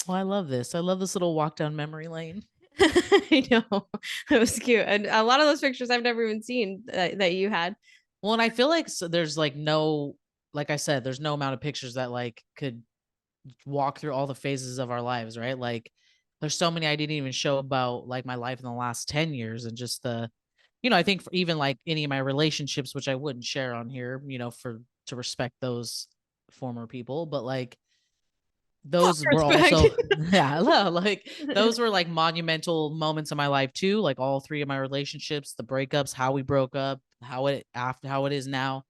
Speaker 3: Well, I love this little walk down memory lane.
Speaker 2: I know, it was cute, and a lot of those pictures I've never even seen that you had.
Speaker 3: Well, and I feel like there's like no, like I said, there's no amount of pictures that like could walk through all the phases of our lives, right? Like there's so many I didn't even show about like my life in the last 10 years, and just I think for even like any of my relationships, which I wouldn't share on here, to respect those former people, but like those were
Speaker 2: Respect.
Speaker 3: also yeah, like those were like monumental moments in my life too. Like all three of my relationships, the breakups, how we broke up, how it is now.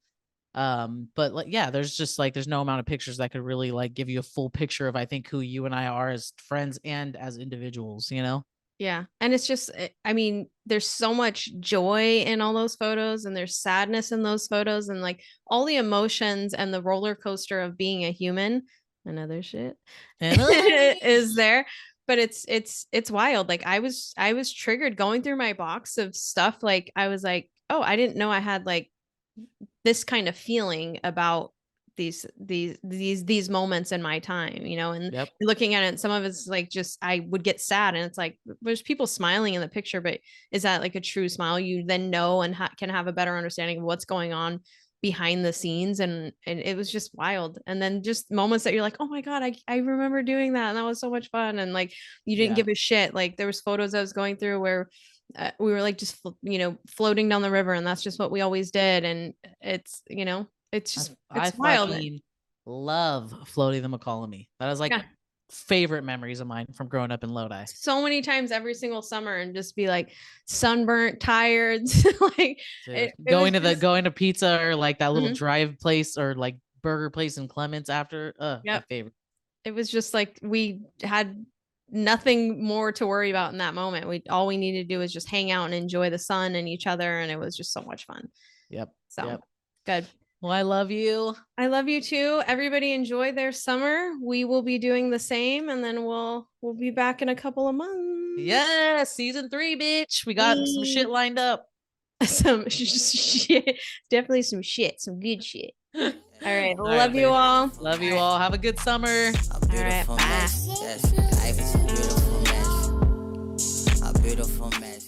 Speaker 3: But like yeah, there's just like there's no amount of pictures that could really like give you a full picture of I think who you and I are as friends and as individuals, you know?
Speaker 2: Yeah. And it's just, I mean, there's so much joy in all those photos and there's sadness in those photos and like all the emotions and the roller coaster of being a human and other shit
Speaker 3: And
Speaker 2: is there. But it's wild. Like I was triggered going through my box of stuff. Like I was like, oh, I didn't know I had like this kind of feeling about these moments in my time, you know, and
Speaker 3: yep.
Speaker 2: looking at it, some of it's like just I would get sad and it's like there's people smiling in the picture, but is that like a true smile? You then know and can have a better understanding of what's going on behind the scenes, and it was just wild. And then just moments that you're like, oh my god, I remember doing that and that was so much fun, and like you didn't
Speaker 3: Yeah.
Speaker 2: give a shit. Like there was photos I was going through where we were like just floating down the river and that's just what we always did, and it's it's just
Speaker 3: I
Speaker 2: it's wild.
Speaker 3: fucking love floating the McCollum. That is like
Speaker 2: Yeah.
Speaker 3: favorite memories of mine from growing up in Lodi.
Speaker 2: So many times every single summer and just be like sunburnt, tired. Like it
Speaker 3: Going
Speaker 2: was
Speaker 3: to
Speaker 2: just,
Speaker 3: going to pizza or like that little
Speaker 2: Mhm.
Speaker 3: drive place or like burger place in Clements after. My
Speaker 2: Yep.
Speaker 3: favorite.
Speaker 2: It was just like we had nothing more to worry about in that moment. All we needed to do was just hang out and enjoy the sun and each other, and it was just so much fun.
Speaker 3: Yep.
Speaker 2: So
Speaker 3: Yep.
Speaker 2: good.
Speaker 3: Well, I love you.
Speaker 2: I love you too. Everybody enjoy their summer. We will be doing the same, and then we'll be back in a couple of months.
Speaker 3: Yeah, season 3, bitch. We got some shit lined up.
Speaker 2: Some shit. Definitely some shit. Some good shit. All right.
Speaker 3: All
Speaker 2: Love
Speaker 3: right,
Speaker 2: you
Speaker 3: babe.
Speaker 2: all.
Speaker 3: Love you all. Have a good summer.
Speaker 1: A beautiful
Speaker 2: bye.
Speaker 1: mess. Yes, life is a beautiful mess. A beautiful mess.